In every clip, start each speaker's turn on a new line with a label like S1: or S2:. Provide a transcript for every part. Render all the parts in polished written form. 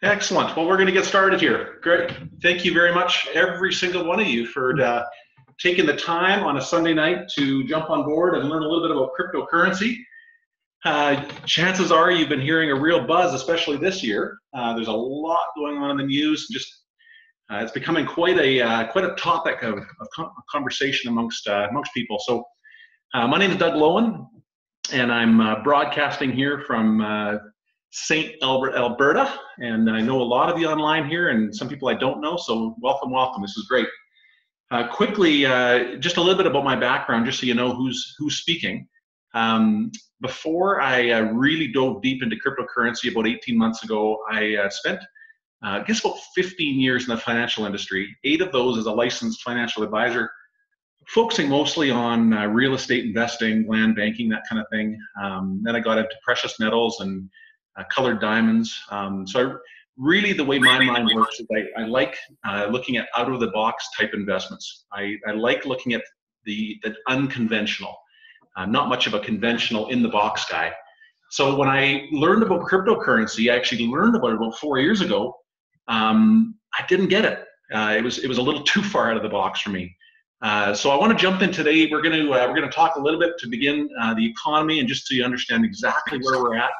S1: Excellent. Well, we're going to get started here. Great. Thank you very much, every single one of you, for taking the time on a Sunday night to jump on board and learn a little bit about cryptocurrency. Chances are you've been hearing a real buzz, especially this year. There's a lot going on in the news. It's becoming quite a topic of conversation amongst people. So, my name is Doug Lowen, and I'm broadcasting here from St. Albert, Alberta, and I know a lot of you online here, and some people I don't know. So, welcome. This is great. Quickly, just a little bit about my background, just so you know who's speaking. Before I really dove deep into cryptocurrency about 18 months ago, I spent, I guess, about 15 years in the financial industry, 8 of those as a licensed financial advisor, focusing mostly on real estate investing, land banking, that kind of thing. Then I got into precious metals and colored diamonds. Really, the way my mind works is I like looking at out-of-the-box type investments. I like looking at the unconventional. I'm not much of a conventional in-the-box guy. So when I learned about cryptocurrency, I actually learned about it about 4 years ago. I didn't get it. It was a little too far out of the box for me. So I want to jump in today. We're going to talk a little bit to begin the economy, and just so you understand exactly where we're at,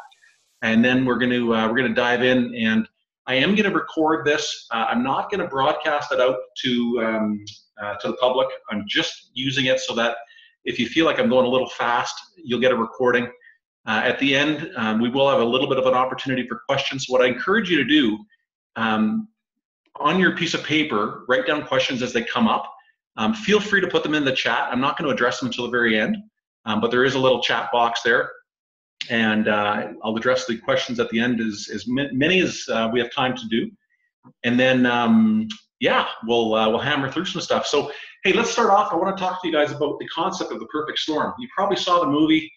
S1: and then we're going to dive in. And I am going to record this. I'm not going to broadcast it out to the public. I'm just using it so that if you feel like I'm going a little fast, you'll get a recording. At the end, we will have a little bit of an opportunity for questions. So what I encourage you to do, on your piece of paper, write down questions as they come up. Feel free to put them in the chat. I'm not going to address them until the very end, but there is a little chat box there. And I'll address the questions at the end as many as we have time to do. And then, yeah, we'll hammer through some stuff. So, hey, let's start off. I want to talk to you guys about the concept of the perfect storm. You probably saw the movie,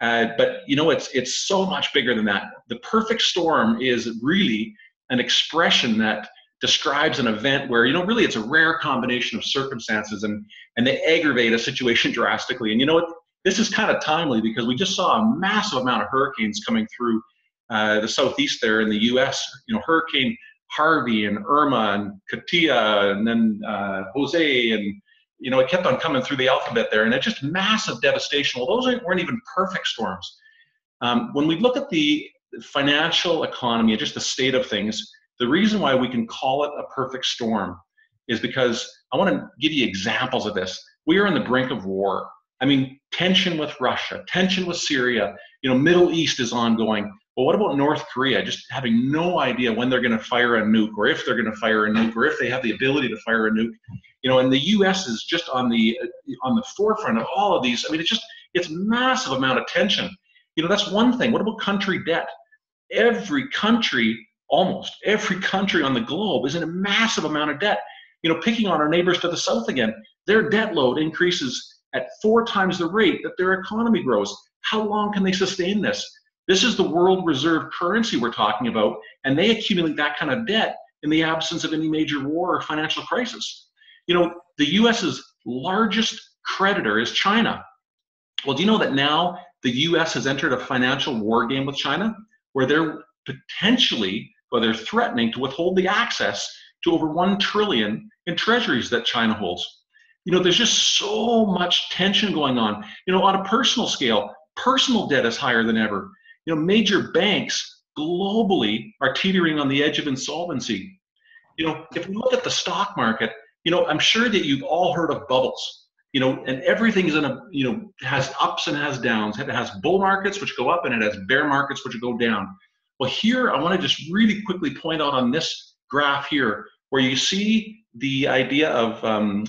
S1: but you know, it's so much bigger than that. The perfect storm is really an expression that describes an event where, you know, really it's a rare combination of circumstances, and they aggravate a situation drastically. And you know what? This is kind of timely because we just saw a massive amount of hurricanes coming through the southeast there in the U.S. You know, Hurricane Harvey and Irma and Katia, and then Jose, and you know, it kept on coming through the alphabet there, and it's just massive devastation. Well, those weren't even perfect storms. When we look at the financial economy and just the state of things, the reason why we can call it a perfect storm is because I want to give you examples of this. We are on the brink of war. I mean, tension with Russia, tension with Syria, you know, Middle East is ongoing. Well, what about North Korea? Just having no idea when they're going to fire a nuke, or if they're going to fire a nuke, or if they have the ability to fire a nuke. You know, and the U.S. is just on the forefront of all of these. I mean, it's massive amount of tension. You know, that's one thing. What about country debt? Almost every country on the globe is in a massive amount of debt. You know, picking on our neighbors to the south again, their debt load increases at 4 times the rate that their economy grows. How long can they sustain this? This is the world reserve currency we're talking about, and they accumulate that kind of debt in the absence of any major war or financial crisis. You know, the U.S.'s largest creditor is China. Well, do you know that now the U.S. has entered a financial war game with China, where they're threatening to withhold the access to over $1 trillion in treasuries that China holds. You know, there's just so much tension going on. You know, on a personal scale, personal debt is higher than ever. You know, major banks globally are teetering on the edge of insolvency. You know, if we look at the stock market, you know, I'm sure that you've all heard of bubbles. You know, and everything's has ups and has downs. It has bull markets, which go up, and it has bear markets, which go down. Well, here, I want to just really quickly point out on this graph here, where you see the idea of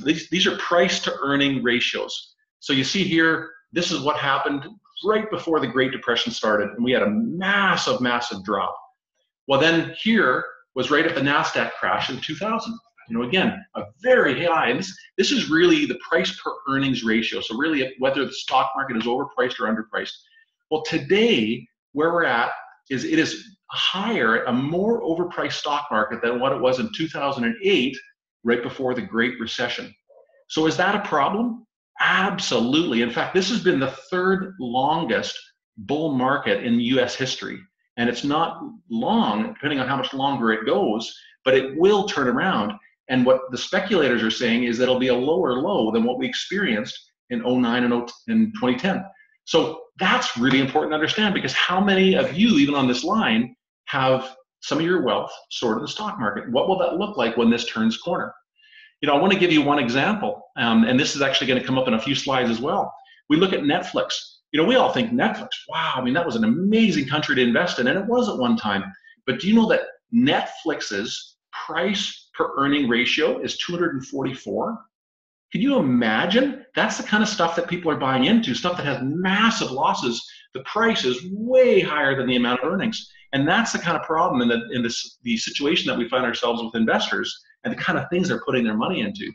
S1: these are price to earning ratios. So you see here, this is what happened right before the Great Depression started, and we had a massive, massive drop. Well, then here was right at the NASDAQ crash in 2000. You know, again, a very high, and this is really the price per earnings ratio. So really, whether the stock market is overpriced or underpriced. Well, today, where we're at is it is higher, a more overpriced stock market than what it was in 2008, right before the Great Recession. So is that a problem? Absolutely. In fact, this has been the 3rd longest bull market in U.S. history. And it's not long, depending on how much longer it goes, but it will turn around. And what the speculators are saying is that it'll be a lower low than what we experienced in 09 and 2010. So that's really important to understand, because how many of you, even on this line, have some of your wealth stored in the stock market? What will that look like when this turns corner? You know, I want to give you one example, and this is actually going to come up in a few slides as well. We look at Netflix. You know, we all think Netflix, wow, I mean, that was an amazing country to invest in, and it was at one time. But do you know that Netflix's price per earning ratio is 244? Can you imagine? That's the kind of stuff that people are buying into, stuff that has massive losses. The price is way higher than the amount of earnings. And that's the kind of problem in the situation that we find ourselves with investors, and the kind of things they're putting their money into.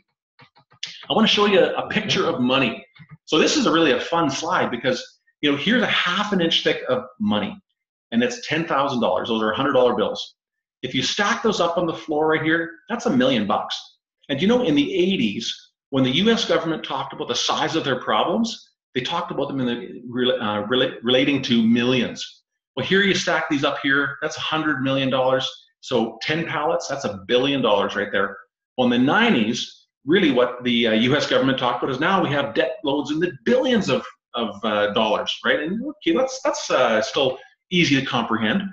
S1: I want to show you a picture of money. So this is really a fun slide, because you know, here's a ½ an inch thick of money, and it's $10,000. Those are $100 bills. If you stack those up on the floor right here, that's $1 million. And you know, in the 80s, when the US government talked about the size of their problems, they talked about them in the relating to millions. Well, here you stack these up here, that's $100 million. So 10 pallets, that's $1 billion right there. Well, in the 90s, really what the US government talked about is now we have debt loads in the billions of dollars, right? And okay, that's still easy to comprehend.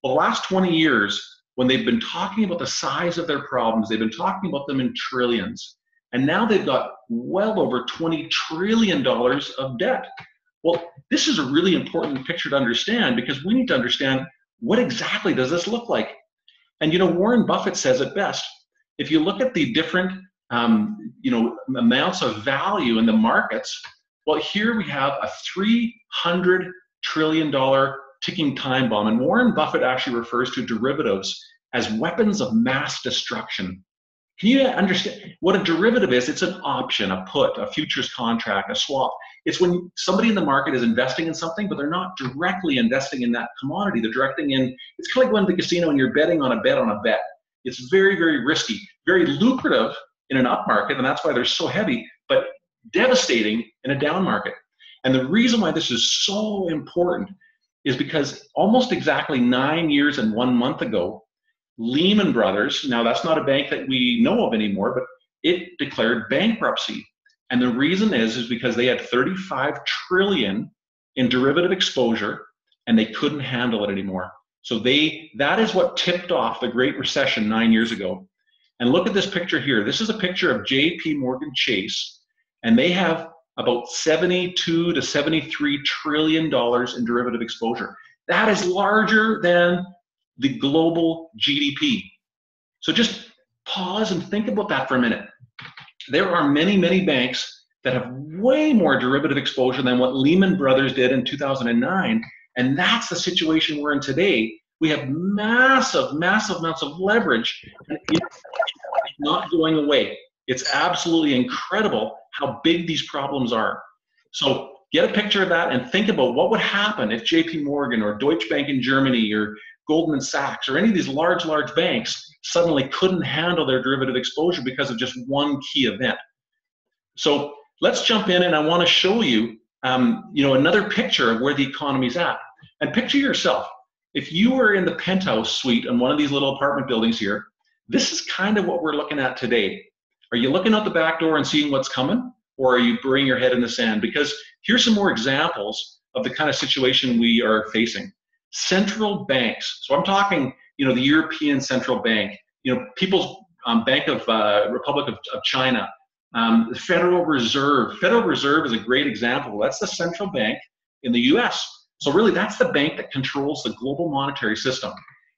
S1: Well, the last 20 years, when they've been talking about the size of their problems, they've been talking about them in trillions. And now they've got well over $20 trillion of debt. Well, this is a really important picture to understand, because we need to understand, what exactly does this look like? And you know, Warren Buffett says it best. If you look at the different you know, amounts of value in the markets, well, here we have a $300 trillion ticking time bomb. And Warren Buffett actually refers to derivatives as weapons of mass destruction. Can you understand what a derivative is? It's an option, a put, a futures contract, a swap. It's when somebody in the market is investing in something, but they're not directly investing in that commodity. They're directing in, it's kind of like going to the casino and you're betting on a bet on a bet. It's very, very risky, very lucrative in an up market, and that's why they're so heavy, but devastating in a down market. And the reason why this is so important is because almost exactly 9 years and 1 month ago, Lehman Brothers, now that's not a bank that we know of anymore, but it declared bankruptcy. And the reason is because they had 35 trillion in derivative exposure, and they couldn't handle it anymore. So that is what tipped off the Great Recession 9 years ago. And look at this picture here. This is a picture of JP Morgan Chase, and they have about 72 to 73 trillion dollars in derivative exposure. That is larger than the global GDP. So just pause and think about that for a minute. There are many, many banks that have way more derivative exposure than what Lehman Brothers did in 2009. And that's the situation we're in today. We have massive, massive amounts of leverage, and it's not going away. It's absolutely incredible how big these problems are. So get a picture of that and think about what would happen if JP Morgan or Deutsche Bank in Germany or Goldman Sachs or any of these large banks suddenly couldn't handle their derivative exposure because of just one key event. So let's jump in, and I want to show you, you know, another picture of where the economy's at. And picture yourself, if you were in the penthouse suite in one of these little apartment buildings here, this is kind of what we're looking at today. Are you looking out the back door and seeing what's coming, or are you burying your head in the sand? Because here's some more examples of the kind of situation we are facing. Central banks. So I'm talking, you know, the European Central Bank, you know, People's Bank of Republic of China, the Federal Reserve. Federal Reserve is a great example. That's the central bank in the US. So really, that's the bank that controls the global monetary system.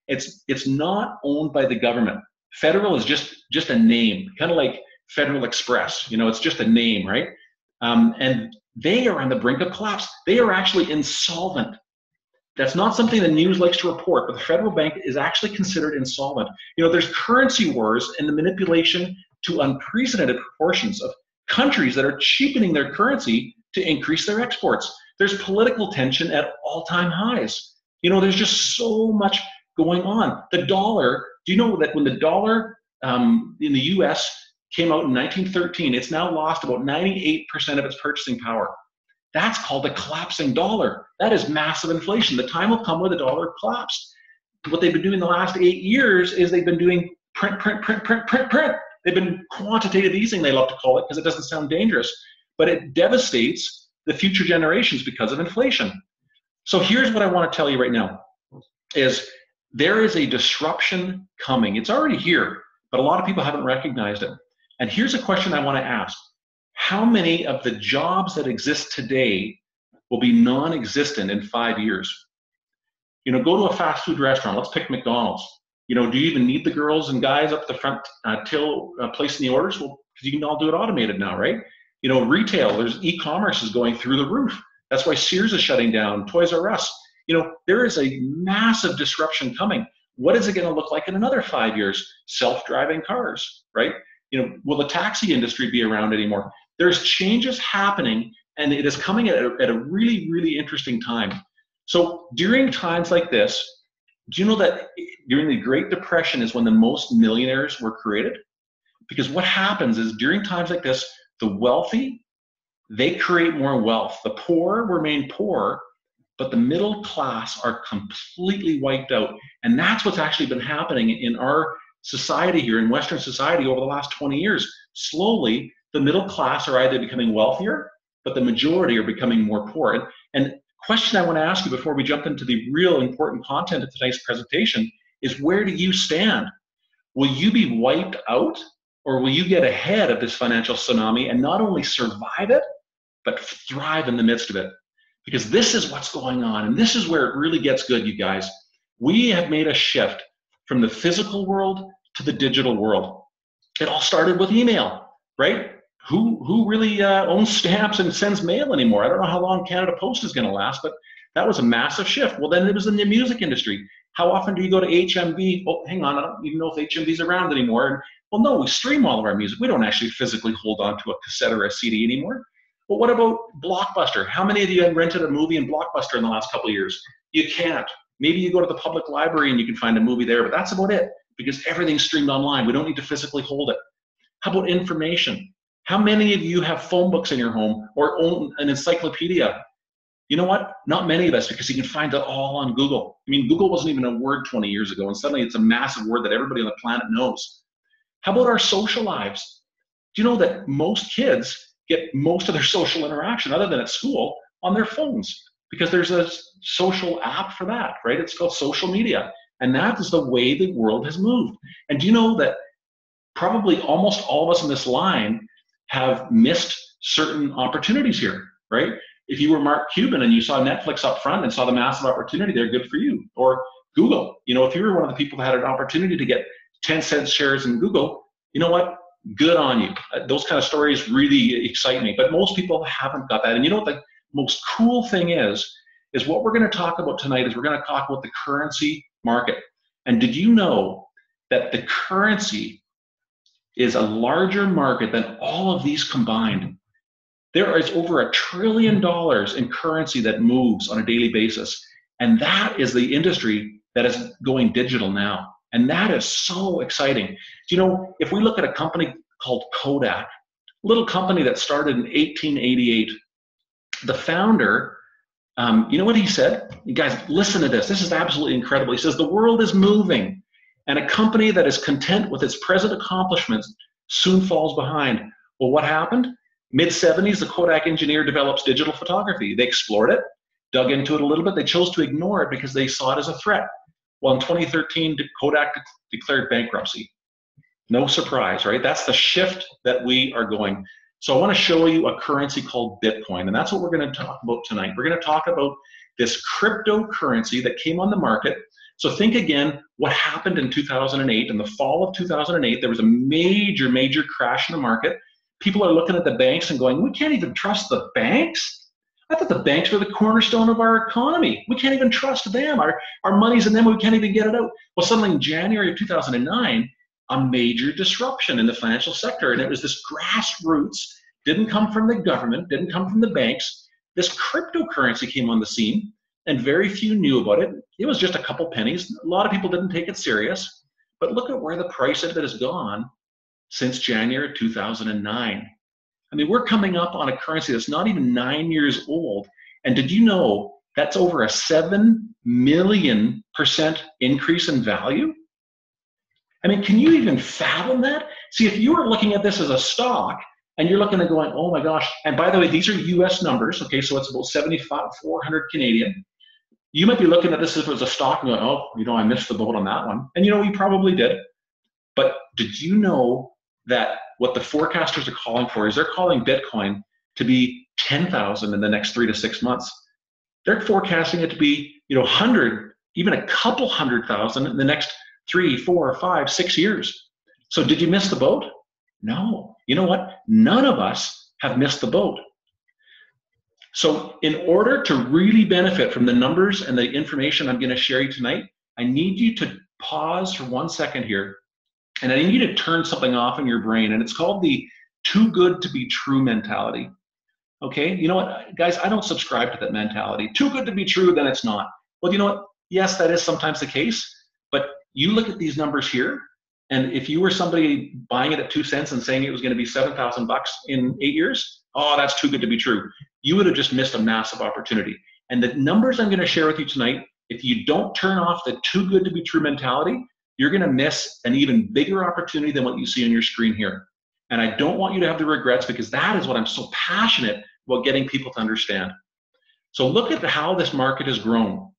S1: It's not owned by the government. Federal is just a name, kind of like Federal Express. You know, it's just a name, right? And they are on the brink of collapse. They are actually insolvent. That's not something the news likes to report, but the federal bank is actually considered insolvent. You know, there's currency wars and the manipulation to unprecedented proportions of countries that are cheapening their currency to increase their exports. There's political tension at all-time highs. You know, there's just so much going on. The dollar, do you know that when the dollar in the US came out in 1913, it's now lost about 98% of its purchasing power. That's called a collapsing dollar. That is massive inflation. The time will come where the dollar collapsed. What they've been doing the last 8 years is they've been doing print, print, print, print, print, print. They've been quantitative easing, they love to call it, because it doesn't sound dangerous, but it devastates the future generations because of inflation. So here's what I want to tell you right now is there is a disruption coming. It's already here, but a lot of people haven't recognized it. And here's a question I want to ask. How many of the jobs that exist today will be non-existent in 5 years? You know, go to a fast food restaurant. Let's pick McDonald's. You know, do you even need the girls and guys up the front till placing the orders? Well, because you can all do it automated now, right? You know, retail, there's e-commerce is going through the roof. That's why Sears is shutting down, Toys R Us. You know, there is a massive disruption coming. What is it going to look like in another 5 years? Self-driving cars, right? You know, will the taxi industry be around anymore? There's changes happening, and it is coming at a really, really interesting time. So during times like this, do you know that during the Great Depression is when the most millionaires were created? Because what happens is during times like this, the wealthy, they create more wealth. The poor remain poor, but the middle class are completely wiped out. And that's what's actually been happening in our society here, in Western society over the last 20 years. Slowly, the middle class are either becoming wealthier, but the majority are becoming more poor. And question I want to ask you before we jump into the real important content of today's presentation is, where do you stand? Will you be wiped out, or will you get ahead of this financial tsunami and not only survive it, but thrive in the midst of it? Because this is what's going on, and this is where it really gets good, you guys. We have made a shift from the physical world to the digital world. It all started with email, right? Who really owns stamps and sends mail anymore? I don't know how long Canada Post is going to last, but that was a massive shift. Well, then it was in the music industry. How often do you go to HMV? Oh, hang on, I don't even know if HMV's around anymore. Well, no, we stream all of our music. We don't actually physically hold on to a cassette or a CD anymore. But what about Blockbuster? How many of you have rented a movie in Blockbuster in the last couple of years? You can't. Maybe you go to the public library and you can find a movie there, but that's about it, because everything's streamed online. We don't need to physically hold it. How about information? How many of you have phone books in your home or own an encyclopedia? You know what? Not many of us, because you can find it all on Google. I mean, Google wasn't even a word 20 years ago, and suddenly it's a massive word that everybody on the planet knows. How about our social lives? Do you know that most kids get most of their social interaction, other than at school, on their phones? Because there's a social app for that, right? It's called social media. And that is the way the world has moved. And do you know that probably almost all of us in this line have missed certain opportunities here, right? If you were Mark Cuban and you saw Netflix up front and saw the massive opportunity there, good for you. Or Google, you know, if you were one of the people that had an opportunity to get 10-cent shares in Google, you know what? Good on you. Those kind of stories really excite me, but most people haven't got that. And you know what the most cool thing is what we're going to talk about tonight is we're going to talk about the currency market. And did you know that the currency is a larger market than all of these combined? There is over $1 trillion in currency that moves on a daily basis. And that is the industry that is going digital now. And that is so exciting. Do you know, if we look at a company called Kodak, a little company that started in 1888, the founder, you know what he said? You guys, listen to this. This is absolutely incredible. He says, the world is moving, and a company that is content with its present accomplishments soon falls behind. Well, what happened? Mid-70s, the Kodak engineer develops digital photography. They explored it, dug into it a little bit. They chose to ignore it because they saw it as a threat. Well, in 2013, Kodak declared bankruptcy. No surprise, right? That's the shift that we are going. So I want to show you a currency called Bitcoin, and that's what we're going to talk about tonight. We're going to talk about this cryptocurrency that came on the market. So think again, what happened in 2008. In the fall of 2008, there was a major, major crash in the market. People are looking at the banks and going, we can't even trust the banks? I thought the banks were the cornerstone of our economy. We can't even trust them. Our money's in them, we can't even get it out. Well, suddenly in January of 2009, a major disruption in the financial sector. And it was this grassroots, didn't come from the government, didn't come from the banks. This cryptocurrency came on the scene, and very few knew about it. It was just a couple pennies. A lot of people didn't take it serious. But look at where the price of it has gone since January 2009. I mean, we're coming up on a currency that's not even 9 years old. And did you know that's over a 7 million% increase in value? I mean, can you even fathom that? See, if you were looking at this as a stock and you're looking at going, oh my gosh, and by the way, these are US numbers, okay, so it's about 7,400 Canadian. You might be looking at this as if it was a stock and going, oh, you know, I missed the boat on that one. And you know, you probably did. But did you know that what the forecasters are calling for is they're calling Bitcoin to be 10,000 in the next 3 to 6 months? They're forecasting it to be, you know, 100, even a couple 100,000 in the next 3, 4, 5, 6 years. So did you miss the boat? No. You know what? None of us have missed the boat. So in order to really benefit from the numbers and the information I'm going to share you tonight, I need you to pause for 1 second here, and I need you to turn something off in your brain, and it's called the too good to be true mentality. Okay, you know what, guys, I don't subscribe to that mentality. Too good to be true, then it's not. Well, you know what? Yes, that is sometimes the case, but you look at these numbers here, and if you were somebody buying it at 2 cents and saying it was going to be $7,000 in 8 years, oh, that's too good to be true. You would have just missed a massive opportunity. And the numbers I'm going to share with you tonight, if you don't turn off the too good to be true mentality, you're going to miss an even bigger opportunity than what you see on your screen here. And I don't want you to have the regrets, because that is what I'm so passionate about getting people to understand. So look at how this market has grown.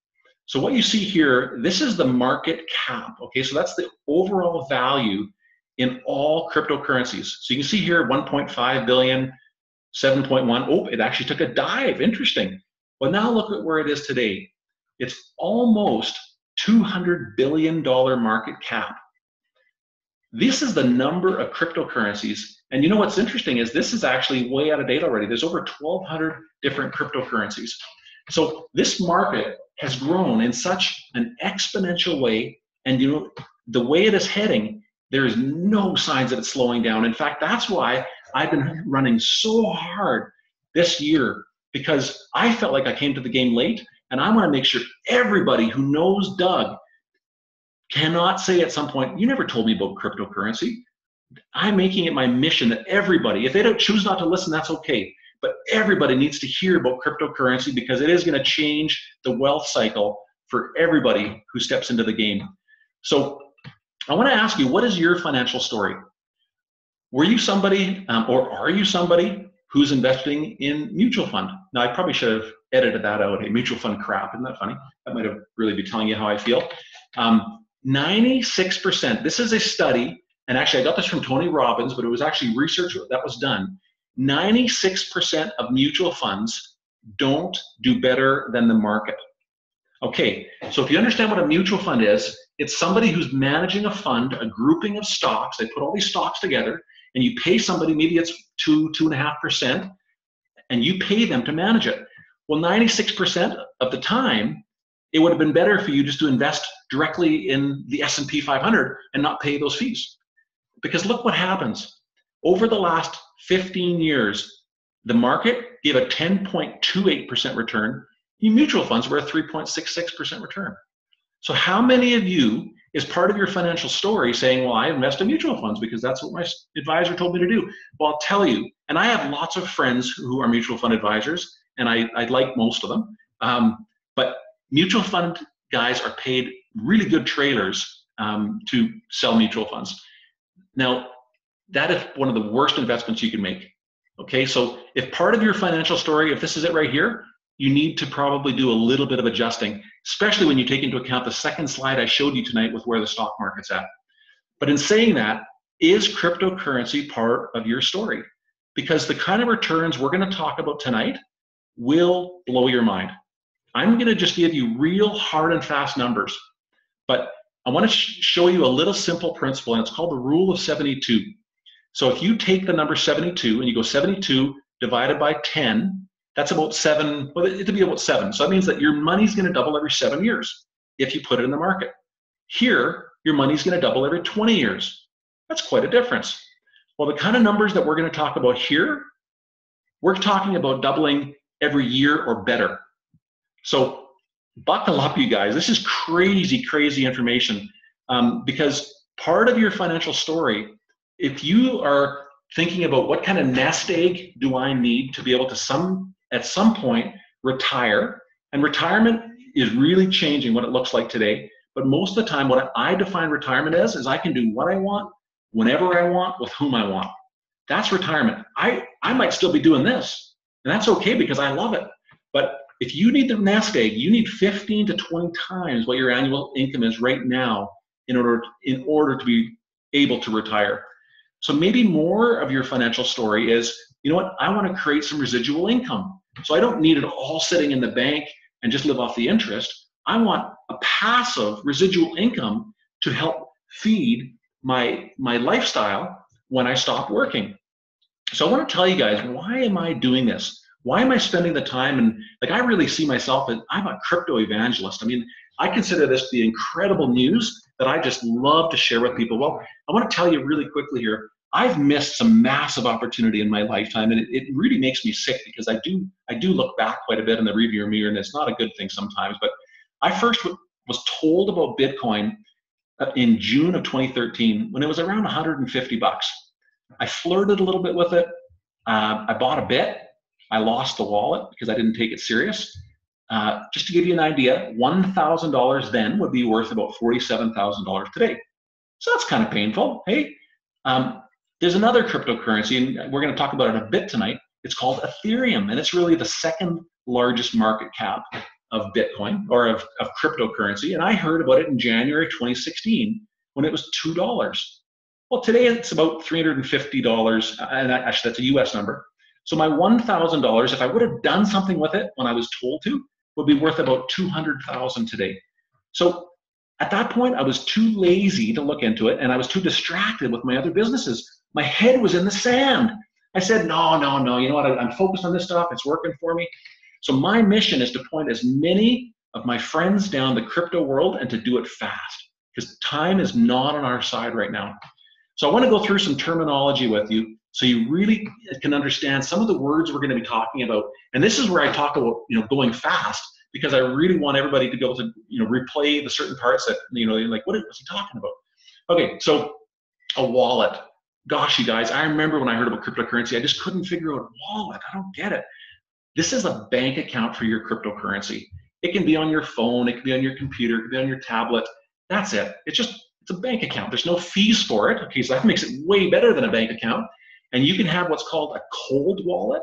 S1: So what you see here, this is the market cap, okay? So that's the overall value in all cryptocurrencies. So you can see here 1.5 billion, 7.1, oh, it actually took a dive, interesting. Well, now look at where it is today. It's almost $200 billion market cap. This is the number of cryptocurrencies. And you know what's interesting is this is actually way out of date already. There's over 1,200 different cryptocurrencies. So this market has grown in such an exponential way, and you know, the way it is heading, there is no signs that it's slowing down. In fact, that's why I've been running so hard this year, because I felt like I came to the game late, and I want to make sure everybody who knows Doug cannot say at some point, you never told me about cryptocurrency. I'm making it my mission that everybody, if they don't choose not to listen, that's okay. But everybody needs to hear about cryptocurrency, because it is going to change the wealth cycle for everybody who steps into the game. So I want to ask you, what is your financial story? Were you somebody, or are you somebody who's investing in mutual fund? Now, I probably should have edited that out. Hey, mutual fund crap, isn't that funny? That might have really be telling you how I feel. 96%, this is a study, and actually I got this from Tony Robbins, but it was actually research that was done. 96% of mutual funds don't do better than the market. Okay, so if you understand what a mutual fund is, it's somebody who's managing a fund, a grouping of stocks. They put all these stocks together, and you pay somebody, maybe it's 2.5%, and you pay them to manage it. Well, 96% of the time, it would have been better for you just to invest directly in the S&P 500 and not pay those fees. Because look what happens. Over the last 15 years, the market gave a 10.28% return. Your mutual funds were a 3.66% return. So how many of you is part of your financial story saying, well, I invest in mutual funds because that's what my advisor told me to do? Well, I'll tell you, and I have lots of friends who are mutual fund advisors, and I like most of them, but mutual fund guys are paid really good trailers to sell mutual funds. Now, that is one of the worst investments you can make. Okay, so if part of your financial story, if this is it right here, you need to probably do a little bit of adjusting, especially when you take into account the second slide I showed you tonight with where the stock market's at. But in saying that, is cryptocurrency part of your story? Because the kind of returns we're going to talk about tonight will blow your mind. I'm going to just give you real hard and fast numbers, but I want to show you a little simple principle, and it's called the rule of 72. So if you take the number 72 and you go 72 divided by 10, that's about 7, well, it'll be about 7. So that means that your money's going to double every 7 years if you put it in the market. Here, your money's going to double every 20 years. That's quite a difference. Well, the kind of numbers that we're going to talk about here, we're talking about doubling every year or better. So buckle up, you guys. This is crazy, crazy information, because part of your financial story, if you are thinking about what kind of nest egg do I need to be able to at some point retire. And retirement is really changing what it looks like today. But most of the time, what I define retirement as is I can do what I want, whenever I want, with whom I want. That's retirement. I might still be doing this, and that's okay because I love it. But if you need the nest egg, you need 15 to 20 times what your annual income is right now in order to be able to retire. So maybe more of your financial story is, you know what, I want to create some residual income. So I don't need it all sitting in the bank and just live off the interest. I want a passive residual income to help feed my lifestyle when I stop working. So I want to tell you guys, why am I doing this? Why am I spending the time? And like, I really see myself as, I'm a crypto evangelist. I mean, I consider this the incredible news that I just love to share with people. Well, I want to tell you really quickly here, I've missed some massive opportunity in my lifetime, and it really makes me sick because I do look back quite a bit in the rearview mirror, and it's not a good thing sometimes. But I first was told about Bitcoin in June of 2013 when it was around 150 bucks. I flirted a little bit with it. I bought a bit. I lost the wallet because I didn't take it serious. Just to give you an idea, $1,000 then would be worth about $47,000 today. So that's kind of painful, hey? There's another cryptocurrency, and we're going to talk about it a bit tonight. It's called Ethereum, and it's really the second largest market cap of Bitcoin, or of cryptocurrency. And I heard about it in January 2016 when it was $2. Well, today it's about $350, and actually that's a US number. So my $1,000, if I would have done something with it when I was told to, would be worth about $200,000 today. So at that point, I was too lazy to look into it, and I was too distracted with my other businesses. My head was in the sand. I said, no, you know what, I'm focused on this stuff, it's working for me. So my mission is to point as many of my friends down the crypto world and to do it fast, because time is not on our side right now. So I want to go through some terminology with you so you really can understand some of the words we're going to be talking about. And this is where I talk about, you know, going fast, because I really want everybody to be able to, you know, replay the certain parts that, you know, like, what was he talking about? Okay, so a wallet. Gosh, you guys, I remember when I heard about cryptocurrency, I just couldn't figure out a wallet. I don't get it. This is a bank account for your cryptocurrency. It can be on your phone, it can be on your computer, it can be on your tablet. That's it. It's a bank account. There's no fees for it. Okay, so that makes it way better than a bank account. And you can have what's called a cold wallet.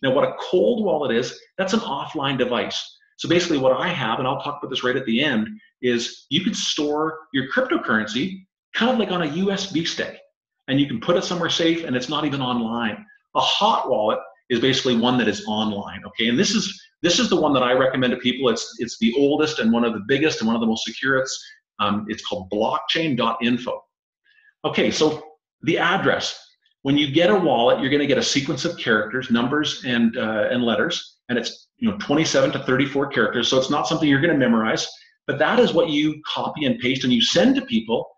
S1: Now, what a cold wallet is, that's an offline device. So basically what I have, and I'll talk about this right at the end, is you can store your cryptocurrency kind of like on a USB stick, and you can put it somewhere safe, and it's not even online. A hot wallet is basically one that is online, okay? And this is the one that I recommend to people. It's the oldest and one of the biggest and one of the most secure. It's called blockchain.info. Okay, so the address. When you get a wallet, you're going to get a sequence of characters, numbers, and letters, and it's 27 to 34 characters. So it's not something you're going to memorize, but that is what you copy and paste and you send to people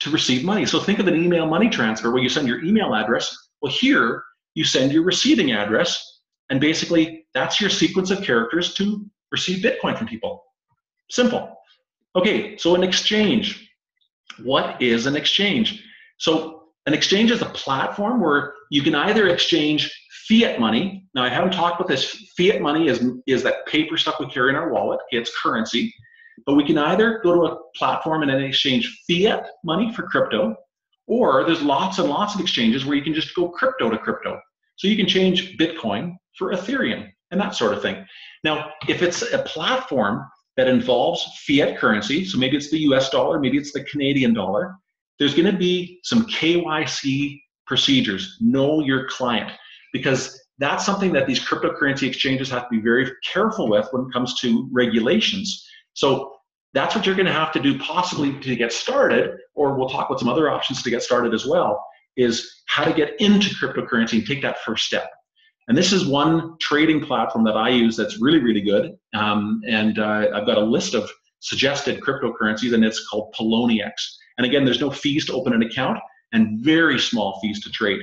S1: to receive money. So think of an email money transfer where you send your email address. Well, here you send your receiving address, and basically that's your sequence of characters to receive Bitcoin from people. Simple. Okay, so an exchange. What is an exchange? So an exchange is a platform where you can either exchange fiat money. Now, I haven't talked about this. Fiat money is that paper stuff we carry in our wallet. It's currency. But we can either go to a platform and then exchange fiat money for crypto, or there's lots and lots of exchanges where you can just go crypto to crypto. So you can change Bitcoin for Ethereum and that sort of thing. Now, if it's a platform that involves fiat currency, so maybe it's the US dollar, maybe it's the Canadian dollar, there's going to be some KYC procedures, know your client, because that's something that these cryptocurrency exchanges have to be very careful with when it comes to regulations. So that's what you're going to have to do possibly to get started, or we'll talk about some other options to get started as well, is how to get into cryptocurrency and take that first step. And this is one trading platform that I use that's really, really good. I've got a list of suggested cryptocurrencies, and it's called Poloniex. And again, there's no fees to open an account and very small fees to trade.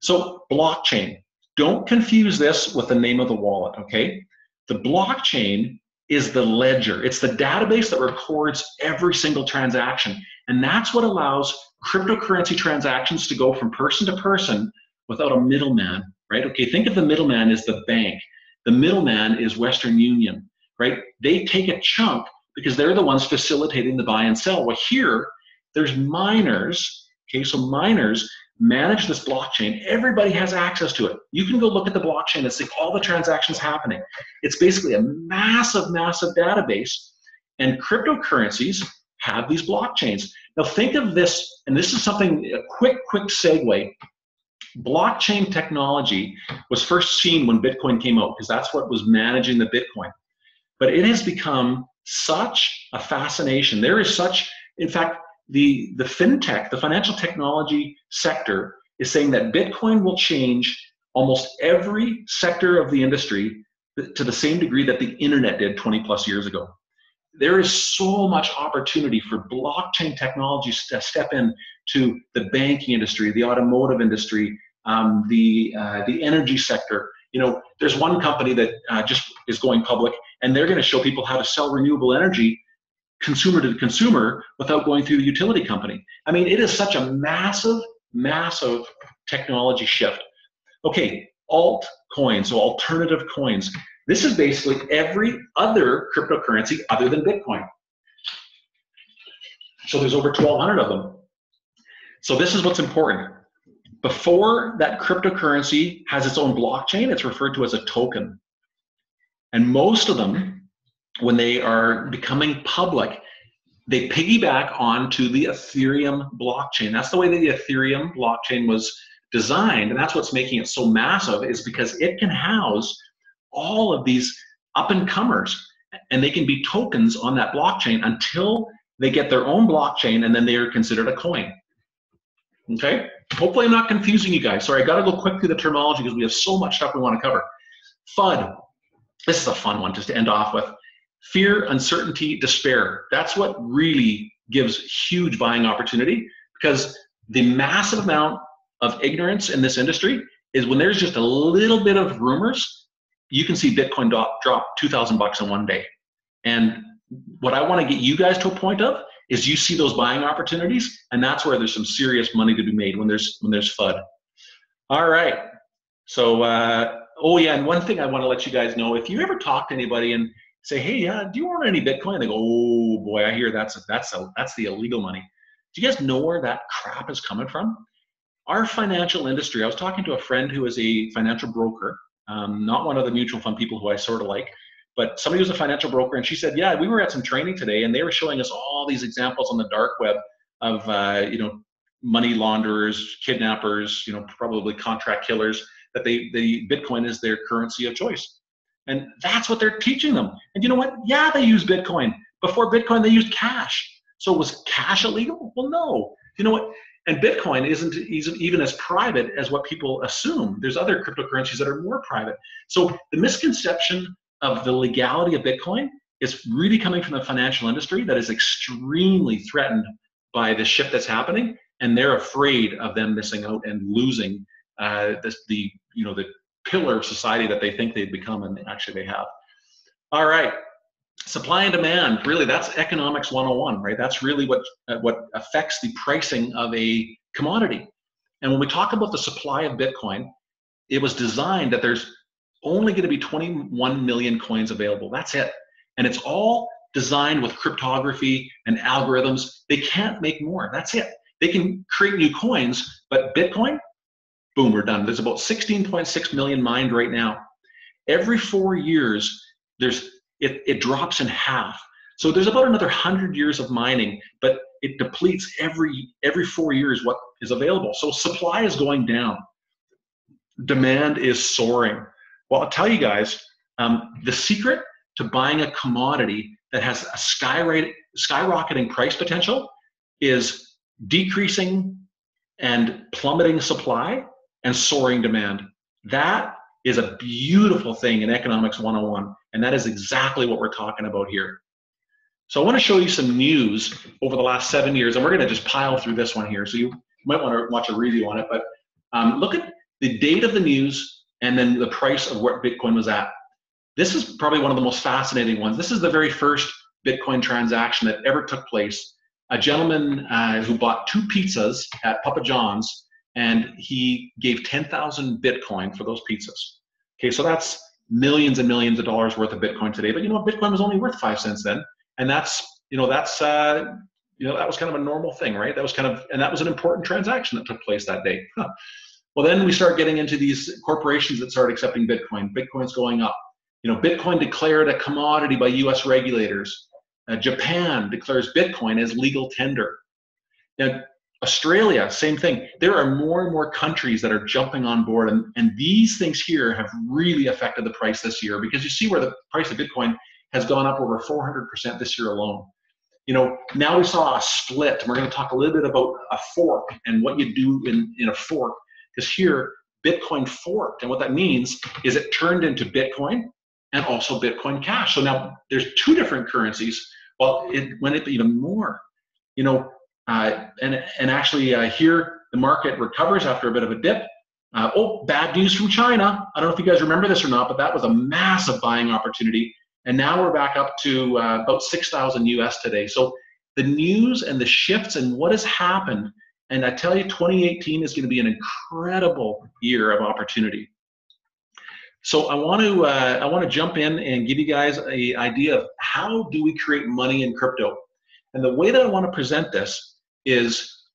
S1: So blockchain, don't confuse this with the name of the wallet, okay? The blockchain is the ledger. It's the database that records every single transaction. And that's what allows cryptocurrency transactions to go from person to person without a middleman, right? Okay, think of the middleman as the bank. The middleman is Western Union, right? They take a chunk because they're the ones facilitating the buy and sell. Well, here, there's miners, okay? So miners manage this blockchain. Everybody has access to it. You can go look at the blockchain and see all the transactions happening. It's basically a massive, massive database, and cryptocurrencies have these blockchains. Now think of this, and this is something, a quick segue. Blockchain technology was first seen when Bitcoin came out, because that's what was managing the Bitcoin. But it has become such a fascination. There is such, in fact, the fintech, the financial technology sector is saying that Bitcoin will change almost every sector of the industry to the same degree that the internet did 20 plus years ago. There is so much opportunity for blockchain technologies to step in to the banking industry, the automotive industry, the energy sector. You know, there's one company that just is going public, and they're going to show people how to sell renewable energy consumer to consumer without going through the utility company. I mean, it is such a massive, massive technology shift. Okay, altcoins, so alternative coins. This is basically every other cryptocurrency other than Bitcoin. So there's over 1,200 of them. So this is what's important. Before that cryptocurrency has its own blockchain, it's referred to as a token. And most of them, when they are becoming public, they piggyback onto the Ethereum blockchain. That's the way that the Ethereum blockchain was designed, and that's what's making it so massive, is because it can house all of these up-and-comers, and they can be tokens on that blockchain until they get their own blockchain, and then they are considered a coin. Okay? Hopefully I'm not confusing you guys. Sorry, I got to go quick through the terminology because we have so much stuff we want to cover. FUD. This is a fun one just to end off with. Fear, uncertainty, despair. That's what really gives huge buying opportunity, because the massive amount of ignorance in this industry is when there's just a little bit of rumors, you can see Bitcoin drop 2,000 bucks in one day. And what I want to get you guys to a point of is you see those buying opportunities, and that's where there's some serious money to be made, when there's FUD. All right. So, oh yeah, and one thing I want to let you guys know, if you ever talk to anybody and say, hey, do you want any Bitcoin? They go, oh boy, I hear that's the illegal money. Do you guys know where that crap is coming from? Our financial industry, I was talking to a friend who is a financial broker, not one of the mutual fund people who I sort of like, but somebody who's a financial broker, and she said, yeah, we were at some training today, and they were showing us all these examples on the dark web of money launderers, kidnappers, probably contract killers, that the Bitcoin is their currency of choice. And that's what they're teaching them. And you know what? Yeah, they use Bitcoin. Before Bitcoin, they used cash. So was cash illegal? Well, no. You know what? And Bitcoin isn't even as private as what people assume. There's other cryptocurrencies that are more private. So the misconception of the legality of Bitcoin is really coming from the financial industry that is extremely threatened by the shift that's happening, and they're afraid of them missing out and losing the pillar of society that they think they've become, and actually they have. All right, supply and demand, really that's economics 101, right? That's really what affects the pricing of a commodity. And when we talk about the supply of Bitcoin, it was designed that there's only going to be 21 million coins available. That's it. And it's all designed with cryptography and algorithms. They can't make more. That's it. They can create new coins, but Bitcoin, boom, we're done. There's about 16.6 million mined right now. Every 4 years, it drops in half. So there's about another 100 years of mining, but it depletes every 4 years what is available. So supply is going down. Demand is soaring. Well, I'll tell you guys, the secret to buying a commodity that has a skyrocketing price potential is decreasing and plummeting supply and soaring demand. That is a beautiful thing in economics 101, and that is exactly what we're talking about here. So I want to show you some news over the last 7 years, and we're going to just pile through this one here, so you might want to watch a review on it, but look at the date of the news and then the price of what Bitcoin was at. This is probably one of the most fascinating ones. This is the very first Bitcoin transaction that ever took place. a gentleman who bought 2 pizzas at Papa John's, and he gave 10,000 Bitcoin for those pizzas. Okay, so that's millions and millions of dollars worth of Bitcoin today. But you know what? Bitcoin was only worth 5 cents then, and that was kind of a normal thing, right? And that was an important transaction that took place that day. Well, then we start getting into these corporations that start accepting Bitcoin. Bitcoin's going up. Bitcoin declared a commodity by U.S. regulators. Japan declares Bitcoin as legal tender. Now, Australia, same thing. There are more and more countries that are jumping on board, and these things here have really affected the price this year, because you see where the price of Bitcoin has gone up over 400% this year alone. Now we saw a split, and we're going to talk a little bit about a fork and what you do in a fork, because here Bitcoin forked, and what that means is it turned into Bitcoin and also Bitcoin Cash. So now there's 2 different currencies. Well, it went up even more, and actually here the market recovers after a bit of a dip. Bad news from China. I don't know if you guys remember this or not, but that was a massive buying opportunity. And now we're back up to about 6,000 US today. So the news and the shifts and what has happened, and I tell you, 2018 is going to be an incredible year of opportunity. So I want to jump in and give you guys an idea of how do we create money in crypto. And the way that I want to present this is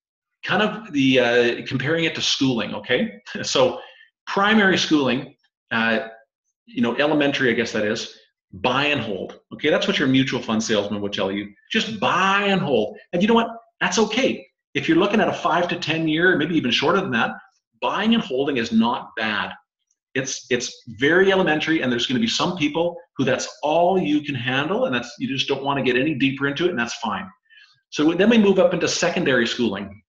S1: kind of the comparing it to schooling. Okay, so primary schooling, elementary, I guess that is. Buy and hold. Okay, that's what your mutual fund salesman would tell you. Just buy and hold. And you know what? That's okay. If you're looking at a 5 to 10 year, maybe even shorter than that, buying and holding is not bad. It's very elementary, and there's going to be some people who that's all you can handle, and you just don't want to get any deeper into it, and that's fine. So then we move up into secondary schooling,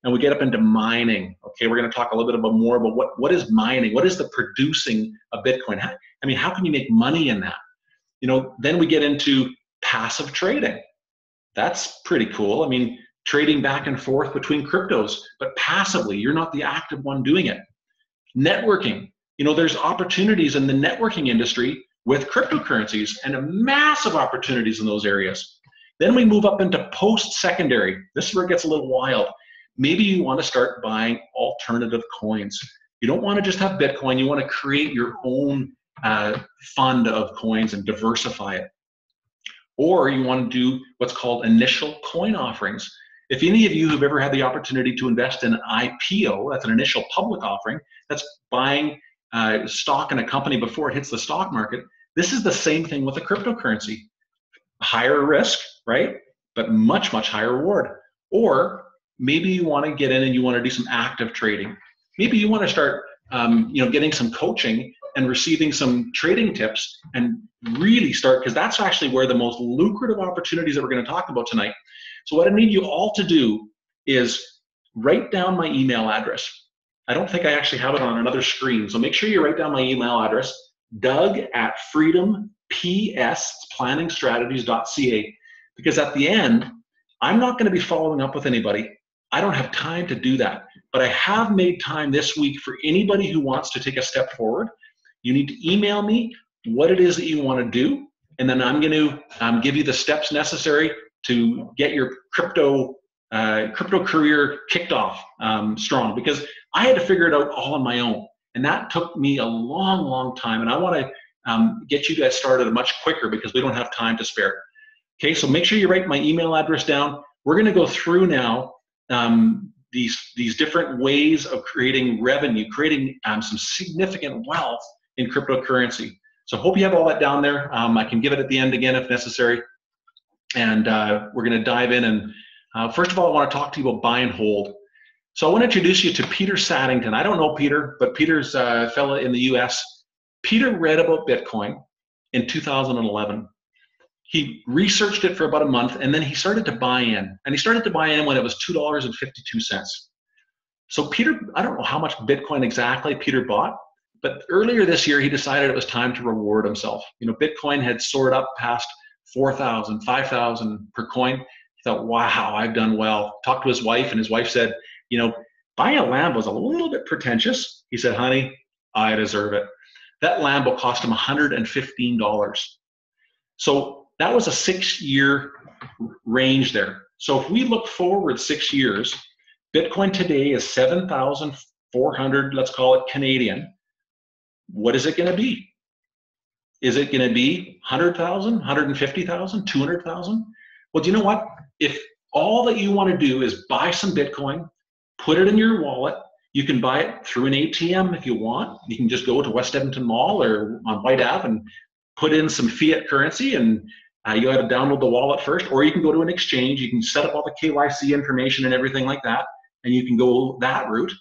S1: and we get up into mining. Okay, we're going to talk a little bit more about what is mining, what is the producing of Bitcoin. How can you make money in that? Then we get into passive trading. That's pretty cool. Trading back and forth between cryptos, but passively, you're not the active one doing it. Networking. There's opportunities in the networking industry with cryptocurrencies, and massive opportunities in those areas. Then we move up into post-secondary. This is where it gets a little wild. Maybe you want to start buying alternative coins. You don't want to just have Bitcoin. You want to create your own fund of coins and diversify it. Or you want to do what's called initial coin offerings. If any of you have ever had the opportunity to invest in an IPO, that's an initial public offering, that's buying stock in a company before it hits the stock market, this is the same thing with a cryptocurrency. Higher risk, right? But much, much higher reward. Or maybe you want to get in and you want to do some active trading. Maybe you want to start getting some coaching and receiving some trading tips and really start, because that's actually where the most lucrative opportunities that we're going to talk about tonight. So what I need you all to do is write down my email address. I don't think I actually have it on another screen, so make sure you write down my email address, doug@freedompsplanningstrategies.ca, because at the end, I'm not going to be following up with anybody. I don't have time to do that, but I have made time this week for anybody who wants to take a step forward. You need to email me what it is that you want to do, and then I'm going to give you the steps necessary to get your crypto career kicked off strong, because I had to figure it out all on my own, and that took me a long, long time, and I want to get you guys started much quicker because we don't have time to spare. Okay, so make sure you write my email address down. We're going to go through now these different ways of creating revenue, creating some significant wealth in cryptocurrency. So hope you have all that down there. I can give it at the end again if necessary. And we're going to dive in. And first of all, I want to talk to you about buy and hold. So I want to introduce you to Peter Saddington. I don't know Peter, but Peter's a fellow in the US. Peter read about Bitcoin in 2011. He researched it for about a month, and then he started to buy in. And he started to buy in when it was $2.52. So Peter, I don't know how much Bitcoin exactly Peter bought, but earlier this year, he decided it was time to reward himself. Bitcoin had soared up past 4,000, 5,000 per coin. He thought, wow, I've done well. Talked to his wife, and his wife said, buying a Lambo was a little bit pretentious. He said, honey, I deserve it. That Lambo cost him $115. So that was a 6-year range there. So if we look forward 6 years, Bitcoin today is 7,400, let's call it Canadian. What is it going to be? Is it going to be 100,000, 150,000, 200,000? Well, do you know what? If all that you want to do is buy some Bitcoin, put it in your wallet, you can buy it through an ATM if you want. You can just go to West Edmonton Mall or on White Ave and put in some fiat currency, and you got to download the wallet first, or you can go to an exchange. You can set up all the KYC information and everything like that, and you can go that route.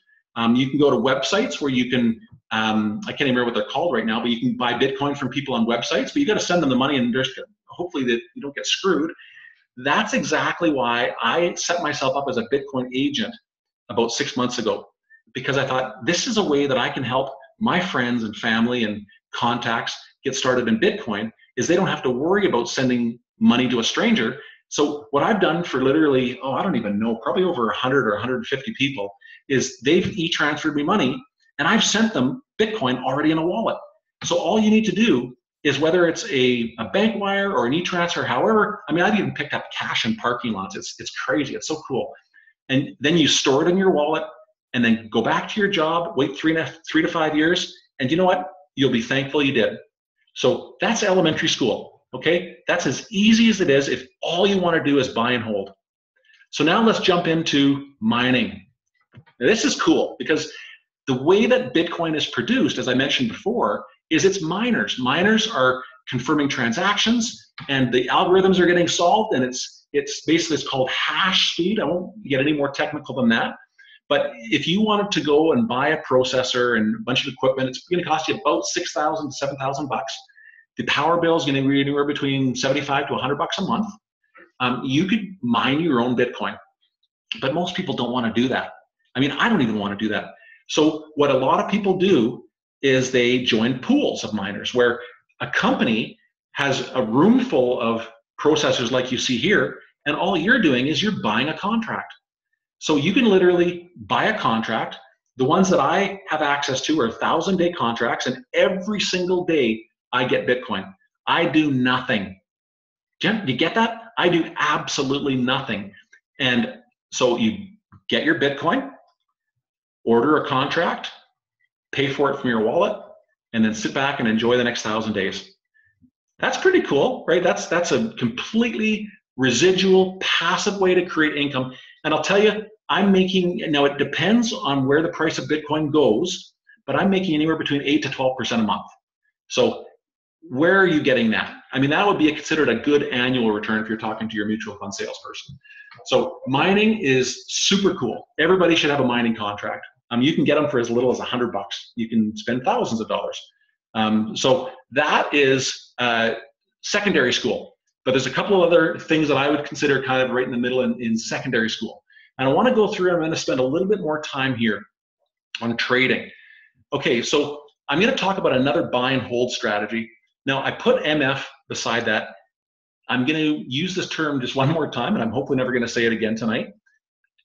S1: You can go to websites where you can, I can't even remember what they're called right now, but you can buy Bitcoin from people on websites, but you got to send them the money, and there's hopefully that you don't get screwed. That's exactly why I set myself up as a Bitcoin agent about 6 months ago, because I thought this is a way that I can help my friends and family and contacts get started in Bitcoin, is they don't have to worry about sending money to a stranger. So what I've done for literally, I don't even know, probably over 100 or 150 people, is they've e-transferred me money, and I've sent them Bitcoin already in a wallet. So all you need to do is, whether it's a bank wire or an e-transfer, however, I mean, I've even picked up cash in parking lots. It's crazy. It's so cool. And then you store it in your wallet, and then go back to your job, wait 3 to 5 years, and you know what? You'll be thankful you did. So that's elementary school, okay? That's as easy as it is if all you want to do is buy and hold. So now let's jump into mining. Now this is cool, because the way that Bitcoin is produced, as I mentioned before, is it's miners. Miners are confirming transactions, and the algorithms are getting solved, and it's basically, it's called hash speed. I won't get any more technical than that. But if you wanted to go and buy a processor and a bunch of equipment, it's going to cost you about $6,000 to $7,000 bucks. The power bill is going to be anywhere between $75 to $100 bucks a month. You could mine your own Bitcoin, but most people don't want to do that. I mean, I don't even want to do that. So what a lot of people do is they join pools of miners, where a company has a room full of processors like you see here, and all you're doing is you're buying a contract. So you can literally buy a contract. The ones that I have access to are 1,000-day contracts, and every single day I get Bitcoin. I do nothing. Do you get that? I do absolutely nothing. And so you get your Bitcoin, order a contract, pay for it from your wallet, and then sit back and enjoy the next 1,000 days. That's pretty cool, right? That's a completely residual, passive way to create income. And I'll tell you, I'm making, now it depends on where the price of Bitcoin goes, but I'm making anywhere between 8 to 12% a month. So where are you getting that? I mean, that would be considered a good annual return if you're talking to your mutual fund salesperson. So mining is super cool. Everybody should have a mining contract. You can get them for as little as $100 bucks. You can spend thousands of dollars. So that is secondary school. But there's a couple of other things that I would consider kind of right in the middle in secondary school. And I want to go through, I'm going to spend a little bit more time here on trading. Okay, so I'm going to talk about another buy and hold strategy. Now, I put MF beside that. I'm going to use this term just one more time, and I'm hopefully never going to say it again tonight.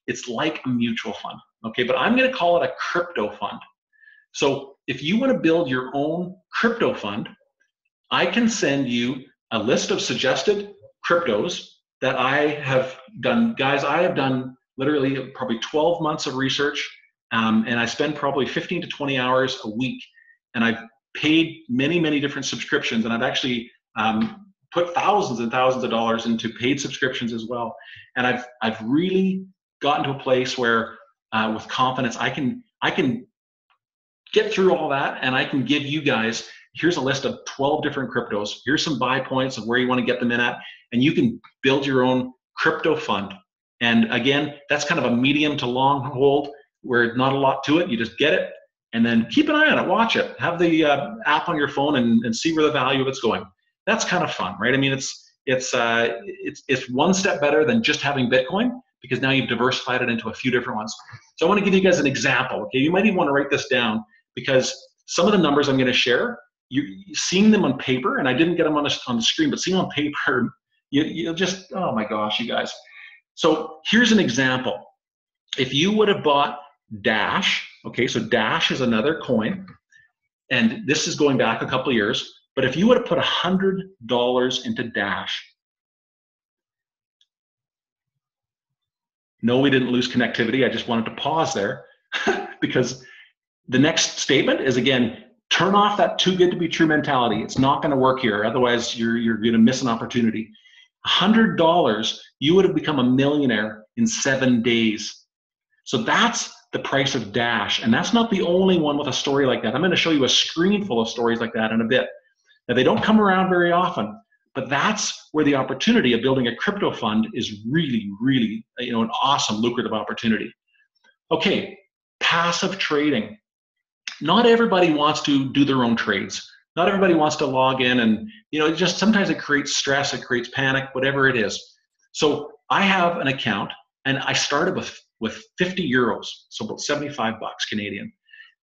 S1: It's like a mutual fund, okay? But I'm going to call it a crypto fund. So if you want to build your own crypto fund, I can send you a list of suggested cryptos that I have done. Guys, I have done literally probably 12 months of research, and I spend probably 15 to 20 hours a week, and I've paid many, many different subscriptions, and I've actually put thousands and thousands of dollars into paid subscriptions as well. And I've really gotten to a place where with confidence I can get through all that, and I can give you guys, here's a list of 12 different cryptos. Here's some buy points of where you want to get them in at, and you can build your own crypto fund. And again, that's kind of a medium to long hold where not a lot to it. You just get it and then keep an eye on it, watch it, have the app on your phone and see where the value of it's going. That's kind of fun, right? I mean, it's one step better than just having Bitcoin, because now you've diversified it into a few different ones. So I want to give you guys an example. Okay, you might even want to write this down, because some of the numbers I'm going to share, seeing them on paper, and I didn't get them on the screen, but seeing them on paper, you'll just, oh my gosh, you guys. So here's an example. If you would have bought Dash, okay, so Dash is another coin, and this is going back a couple of years, but if you would have put $100 into Dash, No, we didn't lose connectivity. I just wanted to pause there because the next statement is, again, turn off that too good to be true mentality. It's not going to work here. Otherwise, you're going to miss an opportunity. $100, you would have become a millionaire in 7 days. So that's the price of Dash. And that's not the only one with a story like that. I'm going to show you a screen full of stories like that in a bit. Now, they don't come around very often, but that's where the opportunity of building a crypto fund is really, really, an awesome, lucrative opportunity. Okay, passive trading. Not everybody wants to do their own trades. Not everybody wants to log in, and just sometimes it creates stress, it creates panic, whatever it is. So I have an account, and I started with 50 euros, so about 75 bucks Canadian.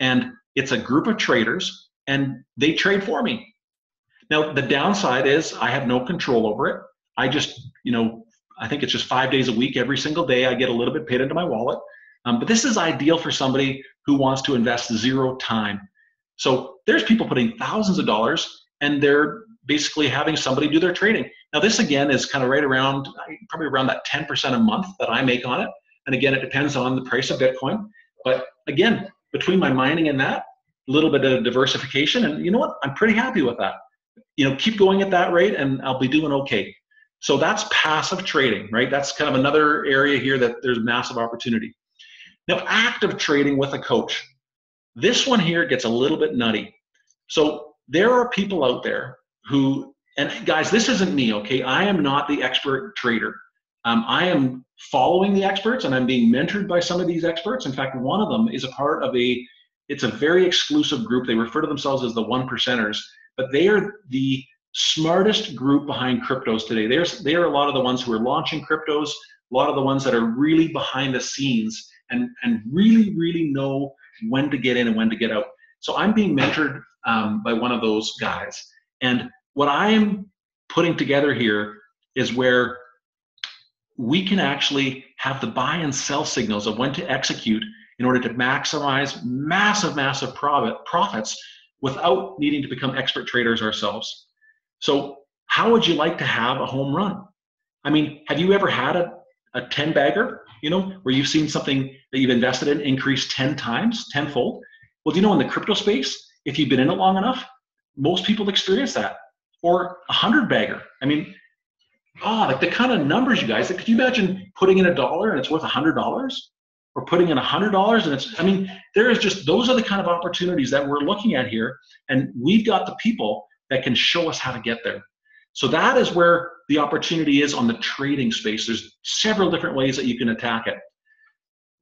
S1: And it's a group of traders, and they trade for me. Now, the downside is I have no control over it. I just, I think it's just 5 days a week, every single day, I get a little bit paid into my wallet. But this is ideal for somebody who wants to invest zero time. So there's people putting thousands of dollars, and they're basically having somebody do their trading. Now, this again is kind of right around, probably around that 10% a month that I make on it. And again, it depends on the price of Bitcoin. But again, between my mining and that, a little bit of diversification, and you know what? I'm pretty happy with that. Keep going at that rate, and I'll be doing okay. So that's passive trading, right? That's kind of another area here that there's massive opportunity. Now, active trading with a coach. This one here gets a little bit nutty. So there are people out there who, and guys, this isn't me, okay? I am not the expert trader. I am following the experts, and I'm being mentored by some of these experts. In fact, one of them is a part of it's a very exclusive group. They refer to themselves as the 1%ers, but they are the smartest group behind cryptos today. They are a lot of the ones who are launching cryptos, a lot of the ones that are really behind the scenes and really, really know when to get in and when to get out. So I'm being mentored by one of those guys. And what I'm putting together here is where we can actually have the buy and sell signals of when to execute in order to maximize massive profits without needing to become expert traders ourselves. So how would you like to have a home run? I mean, have you ever had a 10 bagger, where you've seen something that you've invested in increase 10 times, tenfold? Well, in the crypto space, if you've been in it long enough, most people experience that. Or 100 bagger. I mean, like the kind of numbers, you guys, could you imagine putting in $1 and it's worth $100? Or putting in $100 and those are the kind of opportunities that we're looking at here. And we've got the people that can show us how to get there. So that is where the opportunity is on the trading space. There's several different ways that you can attack it.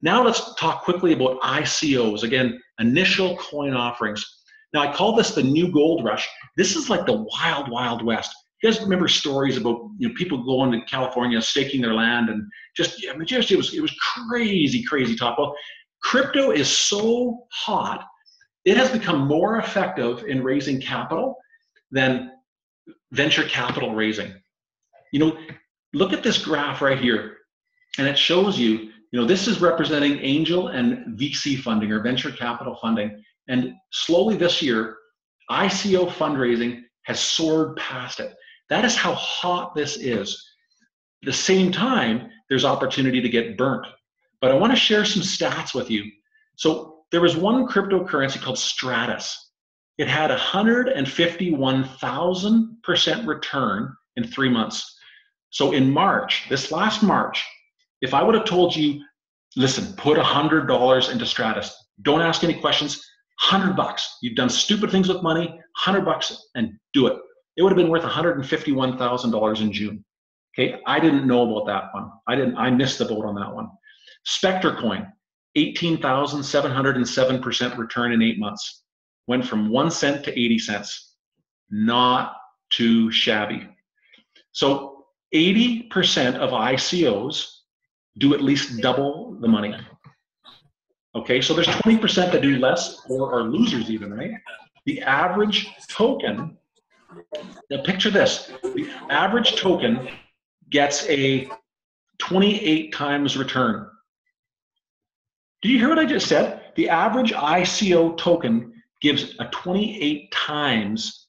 S1: Now let's talk quickly about ICOs. Again, initial coin offerings. Now I call this the new gold rush. This is like the wild, wild west. You guys remember stories about people going to California, staking their land, and it was crazy talk. Well, crypto is so hot, it has become more effective in raising capital than venture capital raising. Look at this graph right here, and it shows you, this is representing angel and VC funding, or venture capital funding. And slowly this year, ICO fundraising has soared past it. That is how hot this is. At the same time, there's opportunity to get burnt. But I want to share some stats with you. So there was one cryptocurrency called Stratus. It had 151,000% return in 3 months. So in March, this last March, if I would have told you, listen, put $100 into Stratus, don't ask any questions, $100. You've done stupid things with money, $100 and do it. It would have been worth $151,000 in June. Okay, I didn't know about that one. I missed the boat on that one. Spectre Coin, 18,707% return in 8 months. Went from 1 cent to 80 cents. Not too shabby. So 80% of ICOs do at least double the money. Okay, so there's 20% that do less or are losers even, right? The average token, now picture this, the average token gets a 28 times return. Did you hear what I just said? The average ICO token gives a 28 times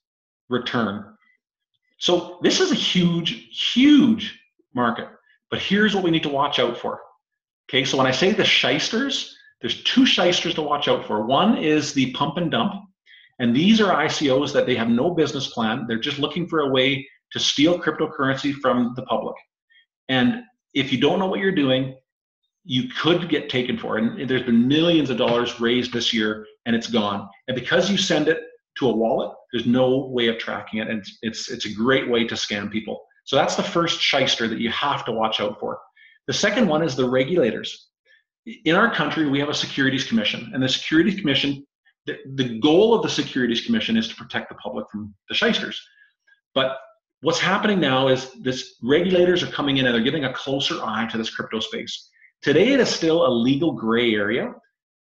S1: return. So this is a huge market. But here's what we need to watch out for. Okay, so when I say the shysters, there's two shysters to watch out for. One is the pump and dump, and these are ICOs that they have no business plan. They're just looking for a way to steal cryptocurrency from the public. And if you don't know what you're doing, you could get taken for it. And there's been millions of dollars raised this year, and it's gone. And because you send it to a wallet, there's no way of tracking it, and it's a great way to scam people. So that's the first shyster that you have to watch out for. The second one is the regulators. In our country, we have a Securities Commission, and the Securities Commission, the goal of the Securities Commission is to protect the public from the shysters. But what's happening now is this regulators are coming in and they're giving a closer eye to this crypto space. Today, it is still a legal gray area,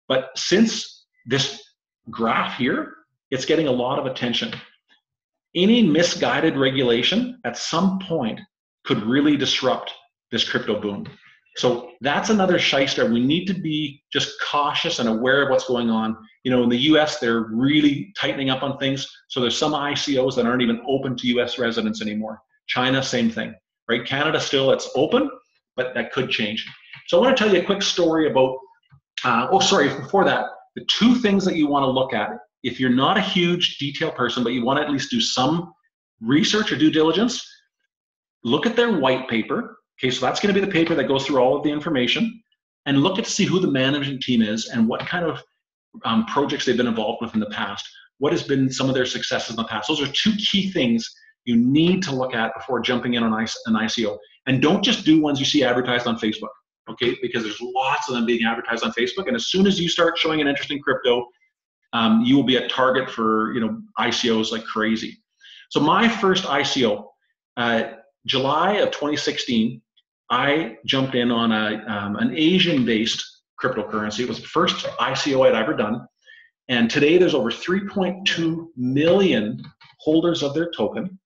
S1: but since this graph here, it's getting a lot of attention. Any misguided regulation at some point could really disrupt this crypto boom. So that's another shyster. We need to be just cautious and aware of what's going on. You know, in the US, they're really tightening up on things. So there's some ICOs that aren't even open to US residents anymore. China, same thing, right? Canada still, it's open, but that could change. So I want to tell you a quick story about, before that, the two things that you want to look at. If you're not a huge detail person, but you want to at least do some research or due diligence, look at their white paper. Okay, so that's going to be the paper that goes through all of the information, and look to see who the management team is and what kind of projects they've been involved with in the past. What has been some of their successes in the past? Those are two key things you need to look at before jumping in on an ICO. And don't just do ones you see advertised on Facebook, okay? Because there's lots of them being advertised on Facebook, and as soon as you start showing an interest in crypto, you will be a target for ICOs like crazy. So my first ICO, July of 2016, I jumped in on an Asian-based cryptocurrency. It was the first ICO I'd ever done. And today there's over 3.2 million holders of their token.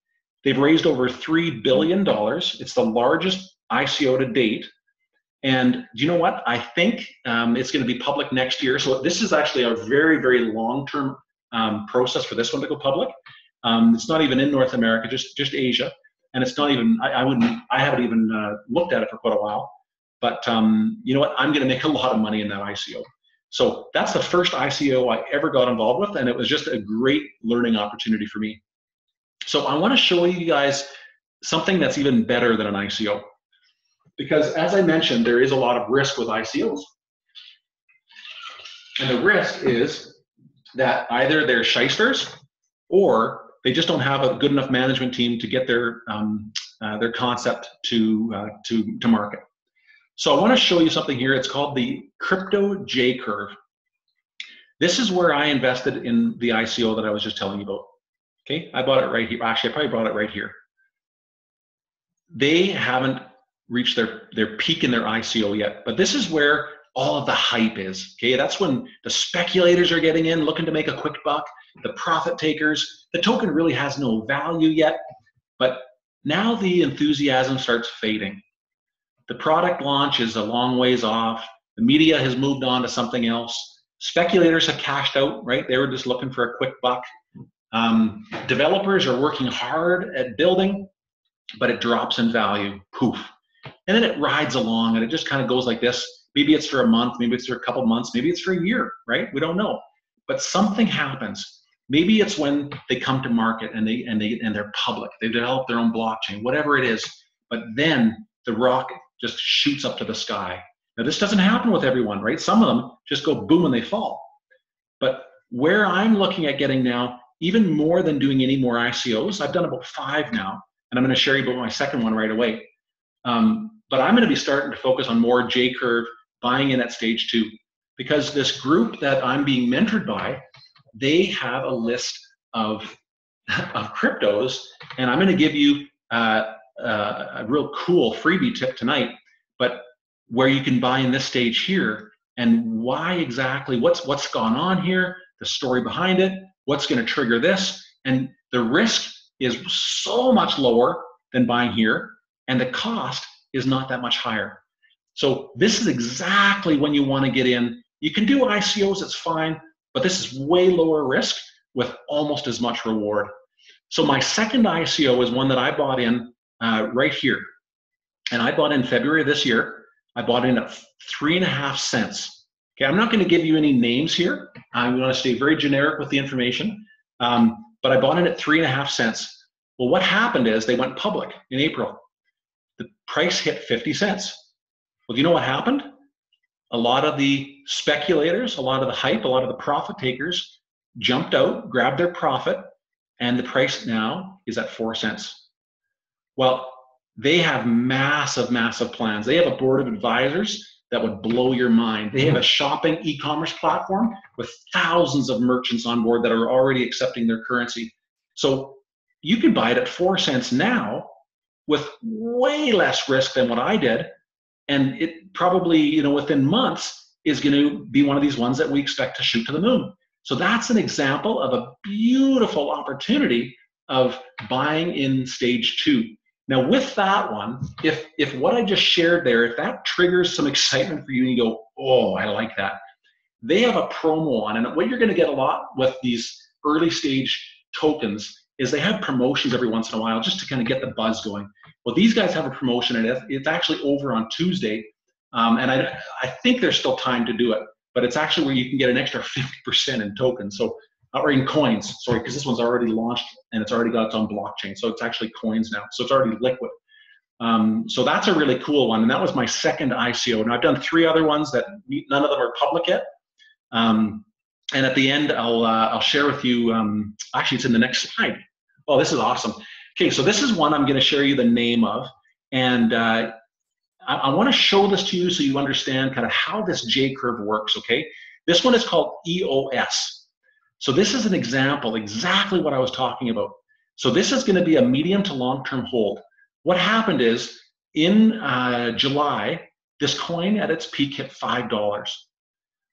S1: They've raised over $3 billion. It's the largest ICO to date. And do you know what? I think it's going to be public next year. So this is actually a very, very long-term process for this one to go public. It's not even in North America, just Asia. And it's not even, I haven't even looked at it for quite a while. But you know what? I'm going to make a lot of money in that ICO. So that's the first ICO I ever got involved with, and it was just a great learning opportunity for me. So I want to show you guys something that's even better than an ICO. Because as I mentioned, there is a lot of risk with ICOs. And the risk is that either they're shysters or they just don't have a good enough management team to get their concept to market. So I want to show you something here. It's called the Crypto J Curve. This is where I invested in the ICO that I was just telling you about. Okay, I bought it right here. Actually, I probably bought it right here. They haven't reached their peak in their ICO yet, but this is where all of the hype is. Okay, that's when the speculators are getting in, looking to make a quick buck, the profit takers. The token really has no value yet, but now the enthusiasm starts fading. The product launch is a long ways off. The media has moved on to something else. Speculators have cashed out, right? They were just looking for a quick buck. Developers are working hard at building, but it drops in value, poof. And then it rides along and it just kind of goes like this. Maybe it's for a month, maybe it's for a couple of months, maybe it's for a year, right? We don't know. But something happens. Maybe it's when they come to market and they're public. They develop their own blockchain, whatever it is. But then the rocket just shoots up to the sky. Now this doesn't happen with everyone, right? Some of them just go boom and they fall. But where I'm looking at getting now, even more than doing any more ICOs, I've done about 5 now, and I'm going to share you about my second one right away. But I'm going to be starting to focus on more J-curve, buying in at stage 2, because this group that I'm being mentored by, they have a list of cryptos, and I'm going to give you a real cool freebie tip tonight, but where you can buy in this stage here, and why exactly, what's gone on here, the story behind it, what's going to trigger this, and the risk is so much lower than buying here, and the cost is not that much higher. So this is exactly when you want to get in. You can do ICOs, it's fine, but this is way lower risk with almost as much reward. So my second ICO is one that I bought in right here. And I bought in February of this year. I bought in at 3.5 cents. Okay, I'm not going to give you any names here. I want to stay very generic with the information, but I bought in at 3.5 cents. Well, what happened is they went public in April. The price hit 50 cents. Well, do you know what happened? A lot of the speculators, a lot of the hype, a lot of the profit takers jumped out, grabbed their profit, and the price now is at 4 cents. Well, they have massive, massive plans. They have a board of advisors that would blow your mind. They have a shopping e-commerce platform with thousands of merchants on board that are already accepting their currency. So you can buy it at 4 cents now with way less risk than what I did. And it probably, you know, within months is going to be one of these ones that we expect to shoot to the moon. So that's an example of a beautiful opportunity of buying in stage 2. Now with that one, if what I just shared there, if that triggers some excitement for you and you go, oh, I like that, they have a promo on. And what you're going to get a lot with these early stage tokens is they have promotions every once in a while just to kind of get the buzz going. Well, these guys have a promotion, and it's actually over on Tuesday. And I think there's still time to do it, but it's actually where you can get an extra 50% in tokens. So, or in coins, sorry, because this one's already launched and it's already got its own blockchain. So it's actually coins now. So it's already liquid. So that's a really cool one. And that was my second ICO. And I've done 3 other ones that none of them are public yet. And at the end, I'll share with you, actually it's in the next slide. Oh, this is awesome. Okay, so this is one I'm going to share you the name of. And I want to show this to you so you understand kind of how this J-curve works, okay? This one is called EOS. So this is an example, exactly what I was talking about. So this is going to be a medium to long-term hold. What happened is in July, this coin at its peak hit $5.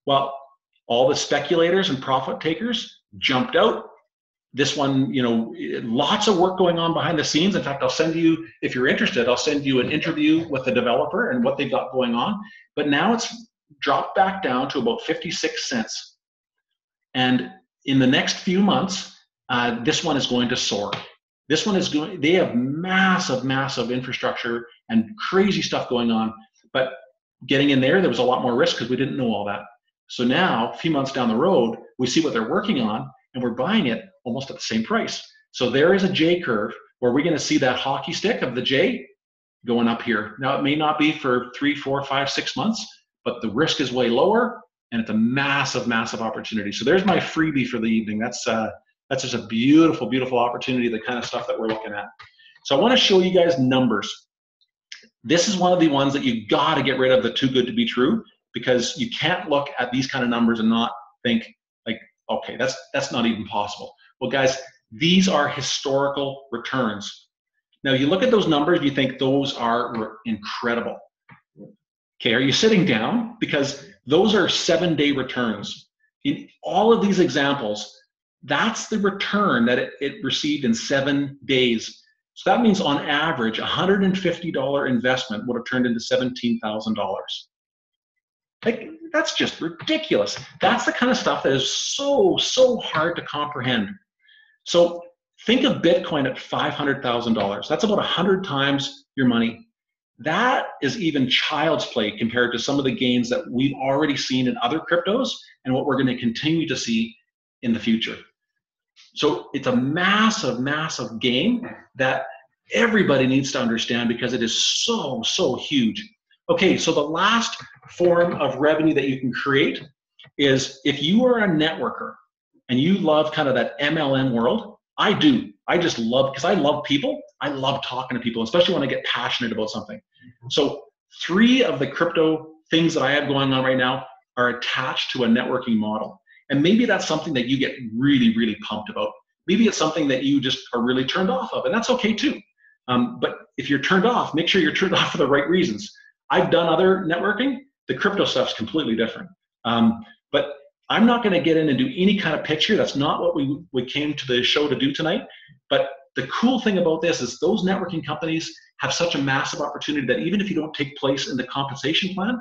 S1: Well, all the speculators and profit takers jumped out. This one, you know, lots of work going on behind the scenes. In fact, I'll send you, if you're interested, I'll send you an interview with the developer and what they've got going on. But now it's dropped back down to about 56 cents. And in the next few months, this one is going to soar. This one is going, they have massive, massive infrastructure and crazy stuff going on. But getting in there was a lot more risk because we didn't know all that. So now, a few months down the road, we see what they're working on and we're buying it almost at the same price. So there is a J curve where we're going to see that hockey stick of the J going up here. Now, it may not be for 3, 4, 5, 6 months, but the risk is way lower and it's a massive, massive opportunity. So there's my freebie for the evening. That's just a beautiful, beautiful opportunity, the kind of stuff that we're looking at. So I want to show you guys numbers. This is one of the ones that you got to get rid of the too good to be true, because you can't look at these kind of numbers and not think like, okay, that's not even possible. Well, guys, these are historical returns. Now, you look at those numbers, you think those are incredible. Okay, are you sitting down? Because those are 7-day returns. In all of these examples, that's the return that it received in 7 days. So that means on average, a $150 investment would have turned into $17,000. Like, that's just ridiculous. That's the kind of stuff that is so, so hard to comprehend. So think of Bitcoin at $500,000. That's about 100 times your money. That is even child's play compared to some of the gains that we've already seen in other cryptos and what we're going to continue to see in the future. So it's a massive, massive game that everybody needs to understand because it is so, so huge. Okay, so the last form of revenue that you can create is if you are a networker and you love kind of that MLM world. I do. I just love, because I love people. I love talking to people, especially when I get passionate about something. So 3 of the crypto things that I have going on right now are attached to a networking model. And maybe that's something that you get really, really pumped about. Maybe it's something that you just are really turned off of, and that's okay too. But if you're turned off, make sure you're turned off for the right reasons. I've done other networking. The crypto stuff's completely different. But I'm not going to get in and do any kind of pitch here. That's not what we came to the show to do tonight. But the cool thing about this is those networking companies have such a massive opportunity that even if you don't take place in the compensation plan,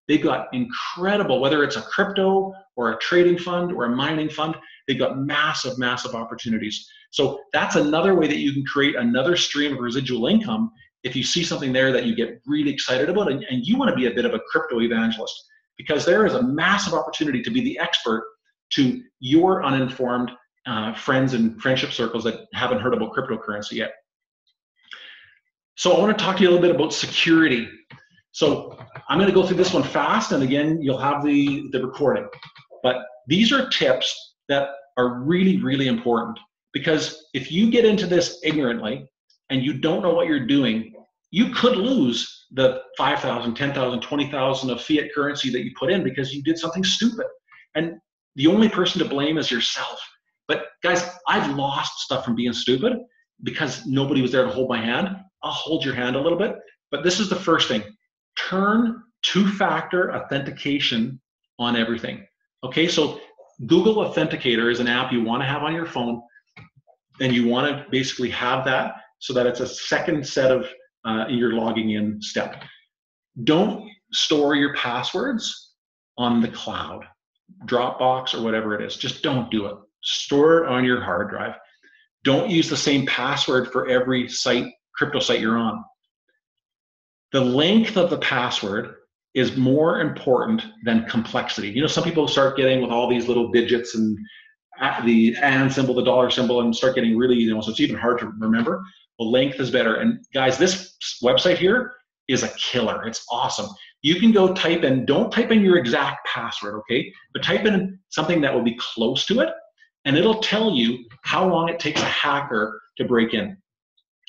S1: they've got incredible, whether it's a crypto or a trading fund or a mining fund, they've got massive, massive opportunities. So that's another way that you can create another stream of residual income if you see something there that you get really excited about, and you want to be a bit of a crypto evangelist, because there is a massive opportunity to be the expert to your uninformed friends and friendship circles that haven't heard about cryptocurrency yet. So I want to talk to you a little bit about security. So I'm going to go through this one fast, and again, you'll have the recording. But these are tips that are really, really important, because if you get into this ignorantly and you don't know what you're doing, you could lose the 5,000, 10,000, 20,000 of fiat currency that you put in because you did something stupid. And the only person to blame is yourself. But guys, I've lost stuff from being stupid because nobody was there to hold my hand. I'll hold your hand a little bit. But this is the first thing. Turn two-factor authentication on everything. Okay, so Google Authenticator is an app you want to have on your phone, and you want to basically have that so that it's a second set of your logging in step. Don't store your passwords on the cloud, Dropbox or whatever it is. Just don't do it. Store it on your hard drive. Don't use the same password for every site, crypto site you're on. The length of the password is more important than complexity. You know, some people start getting with all these little digits and the and symbol, the dollar symbol, and start getting really, so it's even hard to remember. Well, length is better. And guys, this website here is a killer. It's awesome. You can go type in, don't type in your exact password, okay? But type in something that will be close to it, and it'll tell you how long it takes a hacker to break in.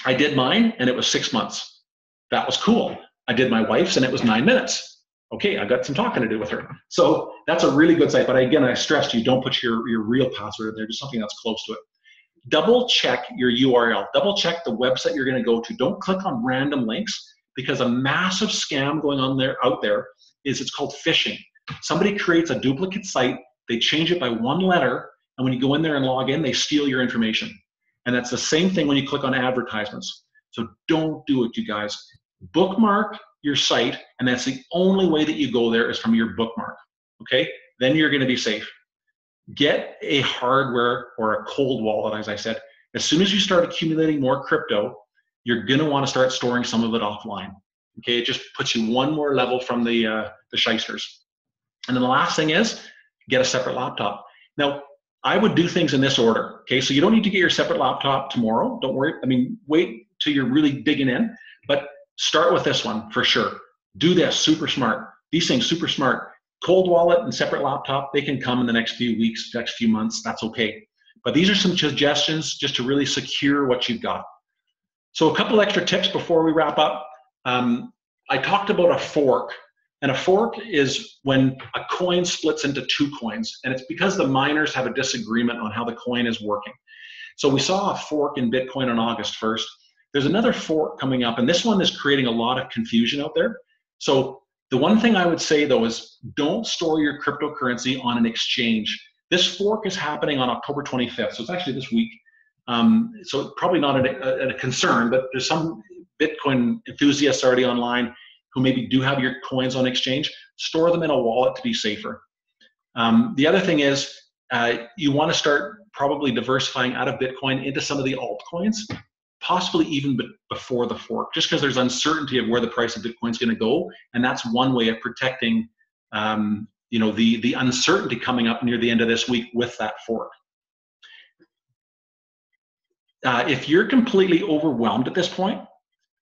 S1: I did mine, and it was 6 months. That was cool. I did my wife's, and it was 9 minutes. Okay, I got some talking to do with her. So that's a really good site. But again, I stressed you, don't put your real password in there, just something that's close to it. Double check your URL. Double check the website you're going to go to. Don't click on random links, because a massive scam going on out there is it's called phishing. Somebody creates a duplicate site, they change it by one letter, and when you go in there and log in, they steal your information. And that's the same thing when you click on advertisements. So don't do it, you guys. Bookmark your site, and that's the only way that you go there is from your bookmark, okay? Then you're going to be safe. Get a hardware or a cold wallet, as I said. As soon as you start accumulating more crypto, you're going to want to start storing some of it offline, okay? It just puts you one more level from the shysters. And then the last thing is get a separate laptop. Now, I would do things in this order, okay? So you don't need to get your separate laptop tomorrow. Don't worry. I mean, wait till you're really digging in, but start with this one for sure. Do this, super smart. These things, super smart. Cold wallet and separate laptop, they can come in the next few weeks, next few months, that's okay. But these are some suggestions just to really secure what you've got. So a couple extra tips before we wrap up. I talked about a fork. And a fork is when a coin splits into two coins. And it's because the miners have a disagreement on how the coin is working. So we saw a fork in Bitcoin on August 1st. There's another fork coming up, and this one is creating a lot of confusion out there. So the one thing I would say, though, is don't store your cryptocurrency on an exchange. This fork is happening on October 25th, so it's actually this week. So probably not a concern, but there's some Bitcoin enthusiasts already online who maybe do have your coins on exchange. Store them in a wallet to be safer. The other thing is you want to start probably diversifying out of Bitcoin into some of the altcoins, possibly even before the fork, just because there's uncertainty of where the price of Bitcoin is going to go, and that's one way of protecting the uncertainty coming up near the end of this week with that fork. If you're completely overwhelmed at this point,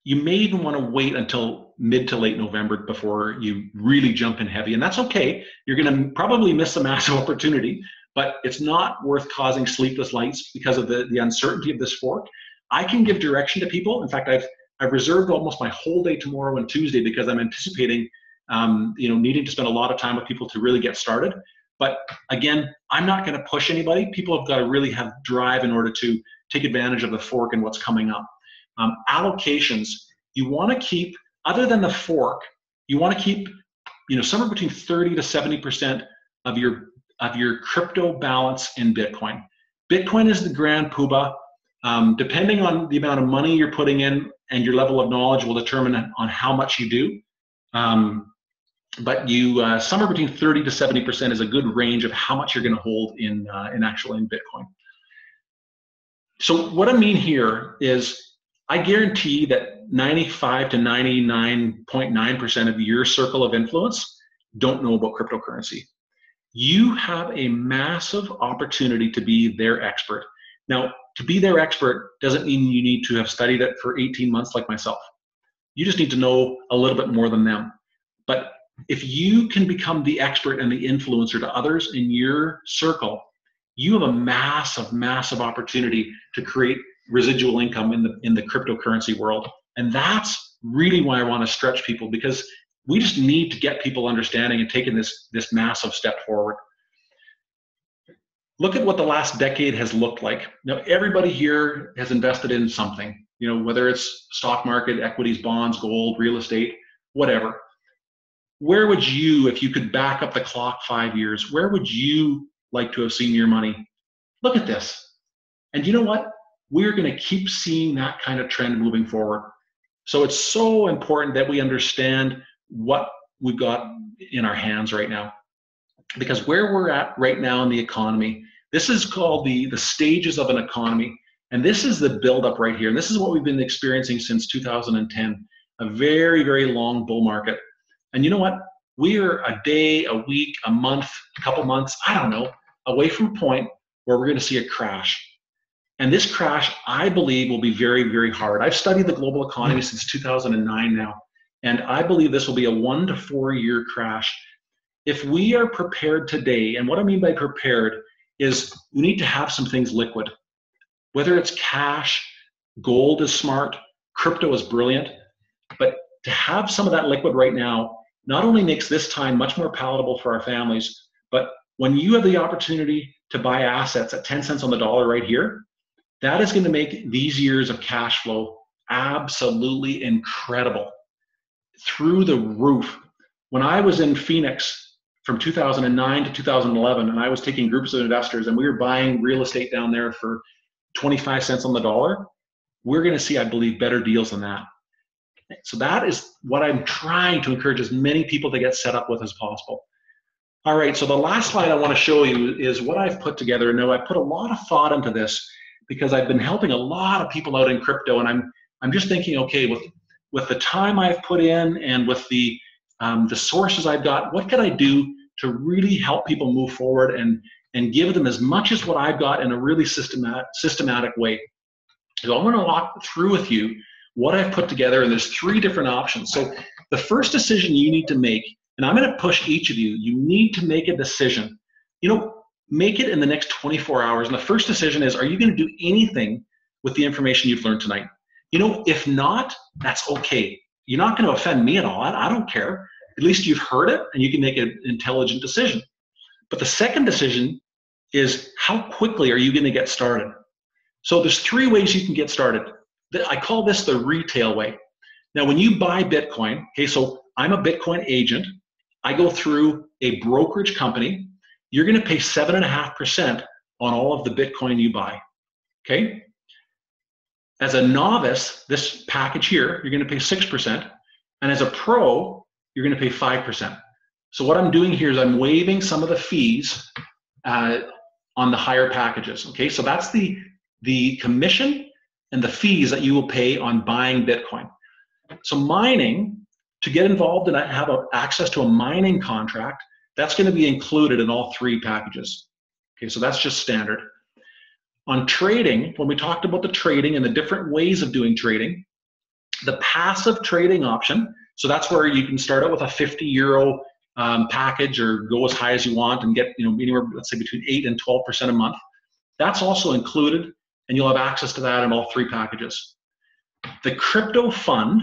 S1: you may even want to wait until mid to late November before you really jump in heavy, and that's okay. You're going to probably miss a massive opportunity, but it's not worth causing sleepless nights because of the uncertainty of this fork. I can give direction to people. In fact, I've reserved almost my whole day tomorrow and Tuesday because I'm anticipating needing to spend a lot of time with people to really get started. But again, I'm not going to push anybody. People have got to really have drive in order to take advantage of the fork and what's coming up. Allocations, you want to keep, other than the fork, you want to keep somewhere between 30 to 70% of your crypto balance in Bitcoin. Bitcoin is the grand poobah. Depending on the amount of money you're putting in and your level of knowledge will determine on how much you do. But you somewhere between 30 to 70% is a good range of how much you're going to hold in Bitcoin. So what I mean here is I guarantee that 95 to 99.9% of your circle of influence don't know about cryptocurrency. You have a massive opportunity to be their expert. Now, to be their expert doesn't mean you need to have studied it for 18 months like myself. You just need to know a little bit more than them. But if you can become the expert and the influencer to others in your circle, you have a massive, massive opportunity to create residual income in the cryptocurrency world. And that's really why I want to stretch people, because we just need to get people understanding and taking this massive step forward. Look at what the last decade has looked like. Now, everybody here has invested in something, whether it's stock market, equities, bonds, gold, real estate, whatever. Where would you, if you could back up the clock 5 years, where would you like to have seen your money? Look at this. And you know what? We're going to keep seeing that kind of trend moving forward. So it's so important that we understand what we've got in our hands right now. Because where we're at right now in the economy, this is called the stages of an economy. And this is the buildup right here. And this is what we've been experiencing since 2010, a very, very long bull market. And you know what? We are a day, a week, a month, a couple months, I don't know, away from a point where we're going to see a crash. And this crash, I believe, will be very, very hard. I've studied the global economy since 2009 now, and I believe this will be a 1 to 4 year crash. If we are prepared today, and what I mean by prepared is we need to have some things liquid. Whether it's cash, gold is smart, crypto is brilliant, but to have some of that liquid right now not only makes this time much more palatable for our families, but when you have the opportunity to buy assets at 10 cents on the dollar right here, that is going to make these years of cash flow absolutely incredible, through the roof. When I was in Phoenix from 2009 to 2011, and I was taking groups of investors, and we were buying real estate down there for 25 cents on the dollar, we're going to see, I believe, better deals than that. So that is what I'm trying to encourage as many people to get set up with as possible. All right, so the last slide I want to show you is what I've put together. Now, I put a lot of thought into this because I've been helping a lot of people out in crypto, and I'm just thinking, okay, with the time I've put in and with the sources I've got, what can I do to really help people move forward and give them as much as what I've got in a really systematic way. So I'm going to walk through with you what I've put together, and there's 3 different options. So the first decision you need to make, and I'm going to push each of you, you need to make a decision. Make it in the next 24 hours. And the first decision is, are you going to do anything with the information you've learned tonight? If not, that's okay. You're not going to offend me at all. I don't care. At least you've heard it and you can make an intelligent decision. But the second decision is, how quickly are you going to get started? So there's 3 ways you can get started. I call this the retail way. Now, when you buy Bitcoin, okay, so I'm a Bitcoin agent. I go through a brokerage company. You're going to pay 7.5% on all of the Bitcoin you buy, okay? As a novice, this package here, you're going to pay 6%. And as a pro, you're going to pay 5%. So what I'm doing here is I'm waiving some of the fees on the higher packages, okay? So that's the commission and the fees that you will pay on buying Bitcoin. So mining, to get involved and have access to a mining contract, that's going to be included in all 3 packages. Okay, so that's just standard. On trading, when we talked about the trading and the different ways of doing trading, the passive trading option, so that's where you can start out with a 50 euro package or go as high as you want and get anywhere, let's say, between 8 and 12% a month. That's also included, and you'll have access to that in all 3 packages. The crypto fund,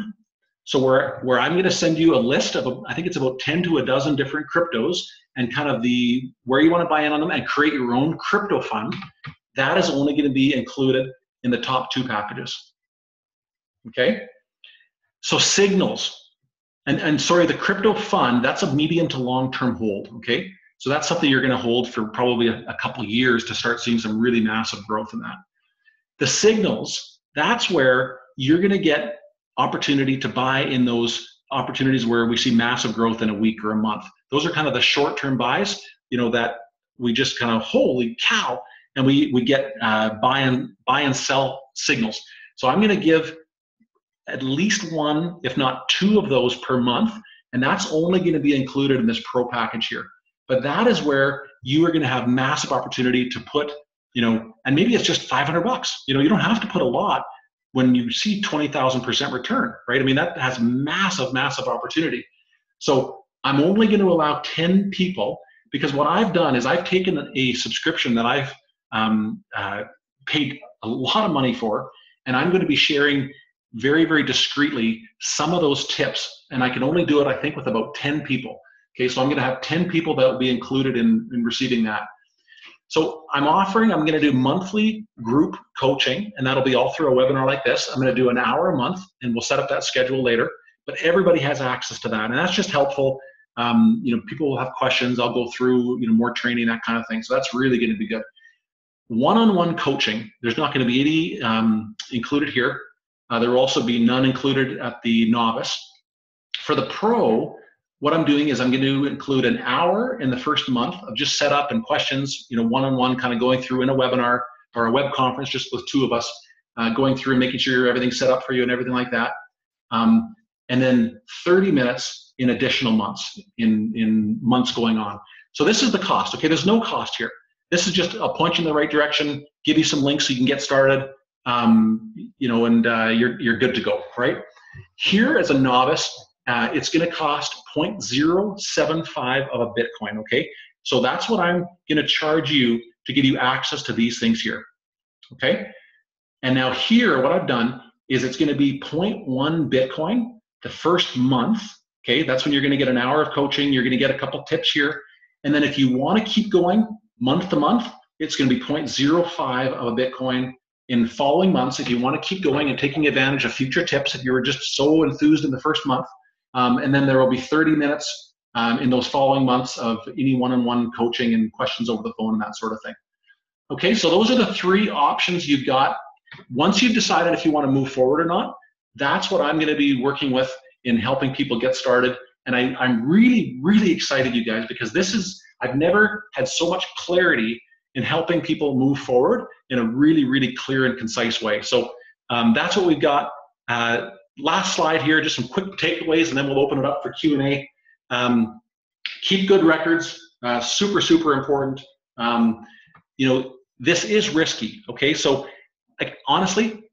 S1: so where I'm going to send you a list of, I think it's about 10 to a dozen different cryptos, and kind of where you want to buy in on them and create your own crypto fund, that is only going to be included in the top 2 packages. Okay? So signals, and sorry, the crypto fund, that's a medium to long-term hold, okay? So that's something you're going to hold for probably a couple of years to start seeing some really massive growth in that. The signals, that's where you're going to get opportunity to buy in those opportunities where we see massive growth in a week or a month. Those are kind of the short-term buys, that we just kind of, holy cow, and we get buy and sell signals. So I'm going to give at least one, if not two of those per month. And that's only going to be included in this pro package here. But that is where you are going to have massive opportunity to put, and maybe it's just 500 bucks. You don't have to put a lot when you see 20,000% return, right? I mean, that has massive, massive opportunity. So I'm only going to allow 10 people, because what I've done is I've taken a subscription that I've paid a lot of money for, and I'm going to be sharing very, very discreetly some of those tips, and I can only do it, I think, with about 10 people. Okay, so I'm going to have 10 people that will be included in receiving that. So I'm going to do monthly group coaching, and that'll be all through a webinar like this. I'm going to do an hour a month, and we'll set up that schedule later, but everybody has access to that, and that's just helpful. People will have questions. I'll go through, more training, that kind of thing. So that's really going to be good. One-on-one coaching, there's not going to be any included here. There will also be none included at the novice. For the pro, what I'm doing is I'm going to include an hour in the first month of just setup and questions, one-on-one, kind of going through in a webinar or a web conference just with two of us, going through, making sure everything's set up for you and everything like that. And then 30 minutes in additional months, in months going on. So this is the cost, okay? There's no cost here. This is just a point you in the right direction, give you some links so you can get started, and you're good to go, right? Here as a novice, it's going to cost 0.075 of a Bitcoin, okay? So that's what I'm going to charge you to give you access to these things here, okay? And now here, what I've done is it's going to be 0.1 Bitcoin the first month, okay? That's when you're going to get an hour of coaching. You're going to get a couple tips here. And then if you want to keep going month to month, it's going to be 0.05 of a Bitcoin in following months if you want to keep going and taking advantage of future tips if you were just so enthused in the first month. And then there will be 30 minutes in those following months of any one-on-one coaching and questions over the phone and that sort of thing. Okay, so those are the three options you've got. Once you've decided if you want to move forward or not, that's what I'm going to be working with in helping people get started. And I'm really, really excited, you guys, because I've never had so much clarity in helping people move forward in a really, really clear and concise way. So that's what we've got. Last slide here, just some quick takeaways, and then we'll open it up for Q&A. Keep good records, super, super important. This is risky, okay? So honestly,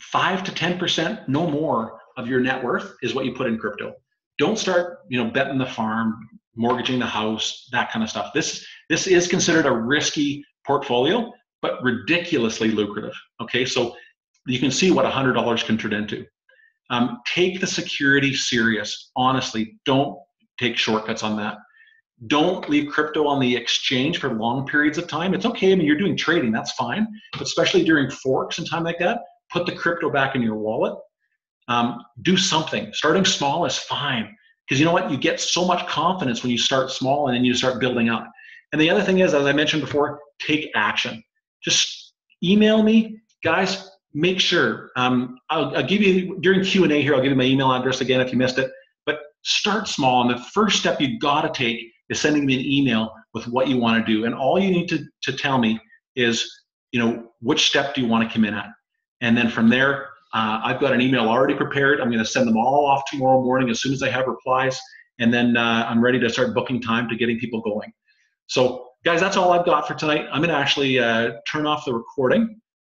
S1: 5 to 10%, no more of your net worth is what you put in crypto. Don't start, betting the farm, mortgaging the house, that kind of stuff. This is considered a risky portfolio, but ridiculously lucrative, okay? So you can see what $100 can turn into. Take the security serious. Honestly, don't take shortcuts on that. Don't leave crypto on the exchange for long periods of time. It's okay, I mean, you're doing trading, that's fine. But especially during forks and time like that, put the crypto back in your wallet. Do something. Starting small is fine. Because you know what? You get so much confidence when you start small and then you start building up. And the other thing is, as I mentioned before, take action. Just email me. Guys, make sure. I'll give you, during Q&A here, I'll give you my email address again if you missed it. But start small. And the first step you've got to take is sending me an email with what you want to do. And all you need to tell me is, which step do you want to come in at? And then from there, I've got an email already prepared. I'm going to send them all off tomorrow morning as soon as I have replies. And then I'm ready to start booking time to getting people going. So guys, that's all I've got for tonight. I'm going to actually turn off the recording.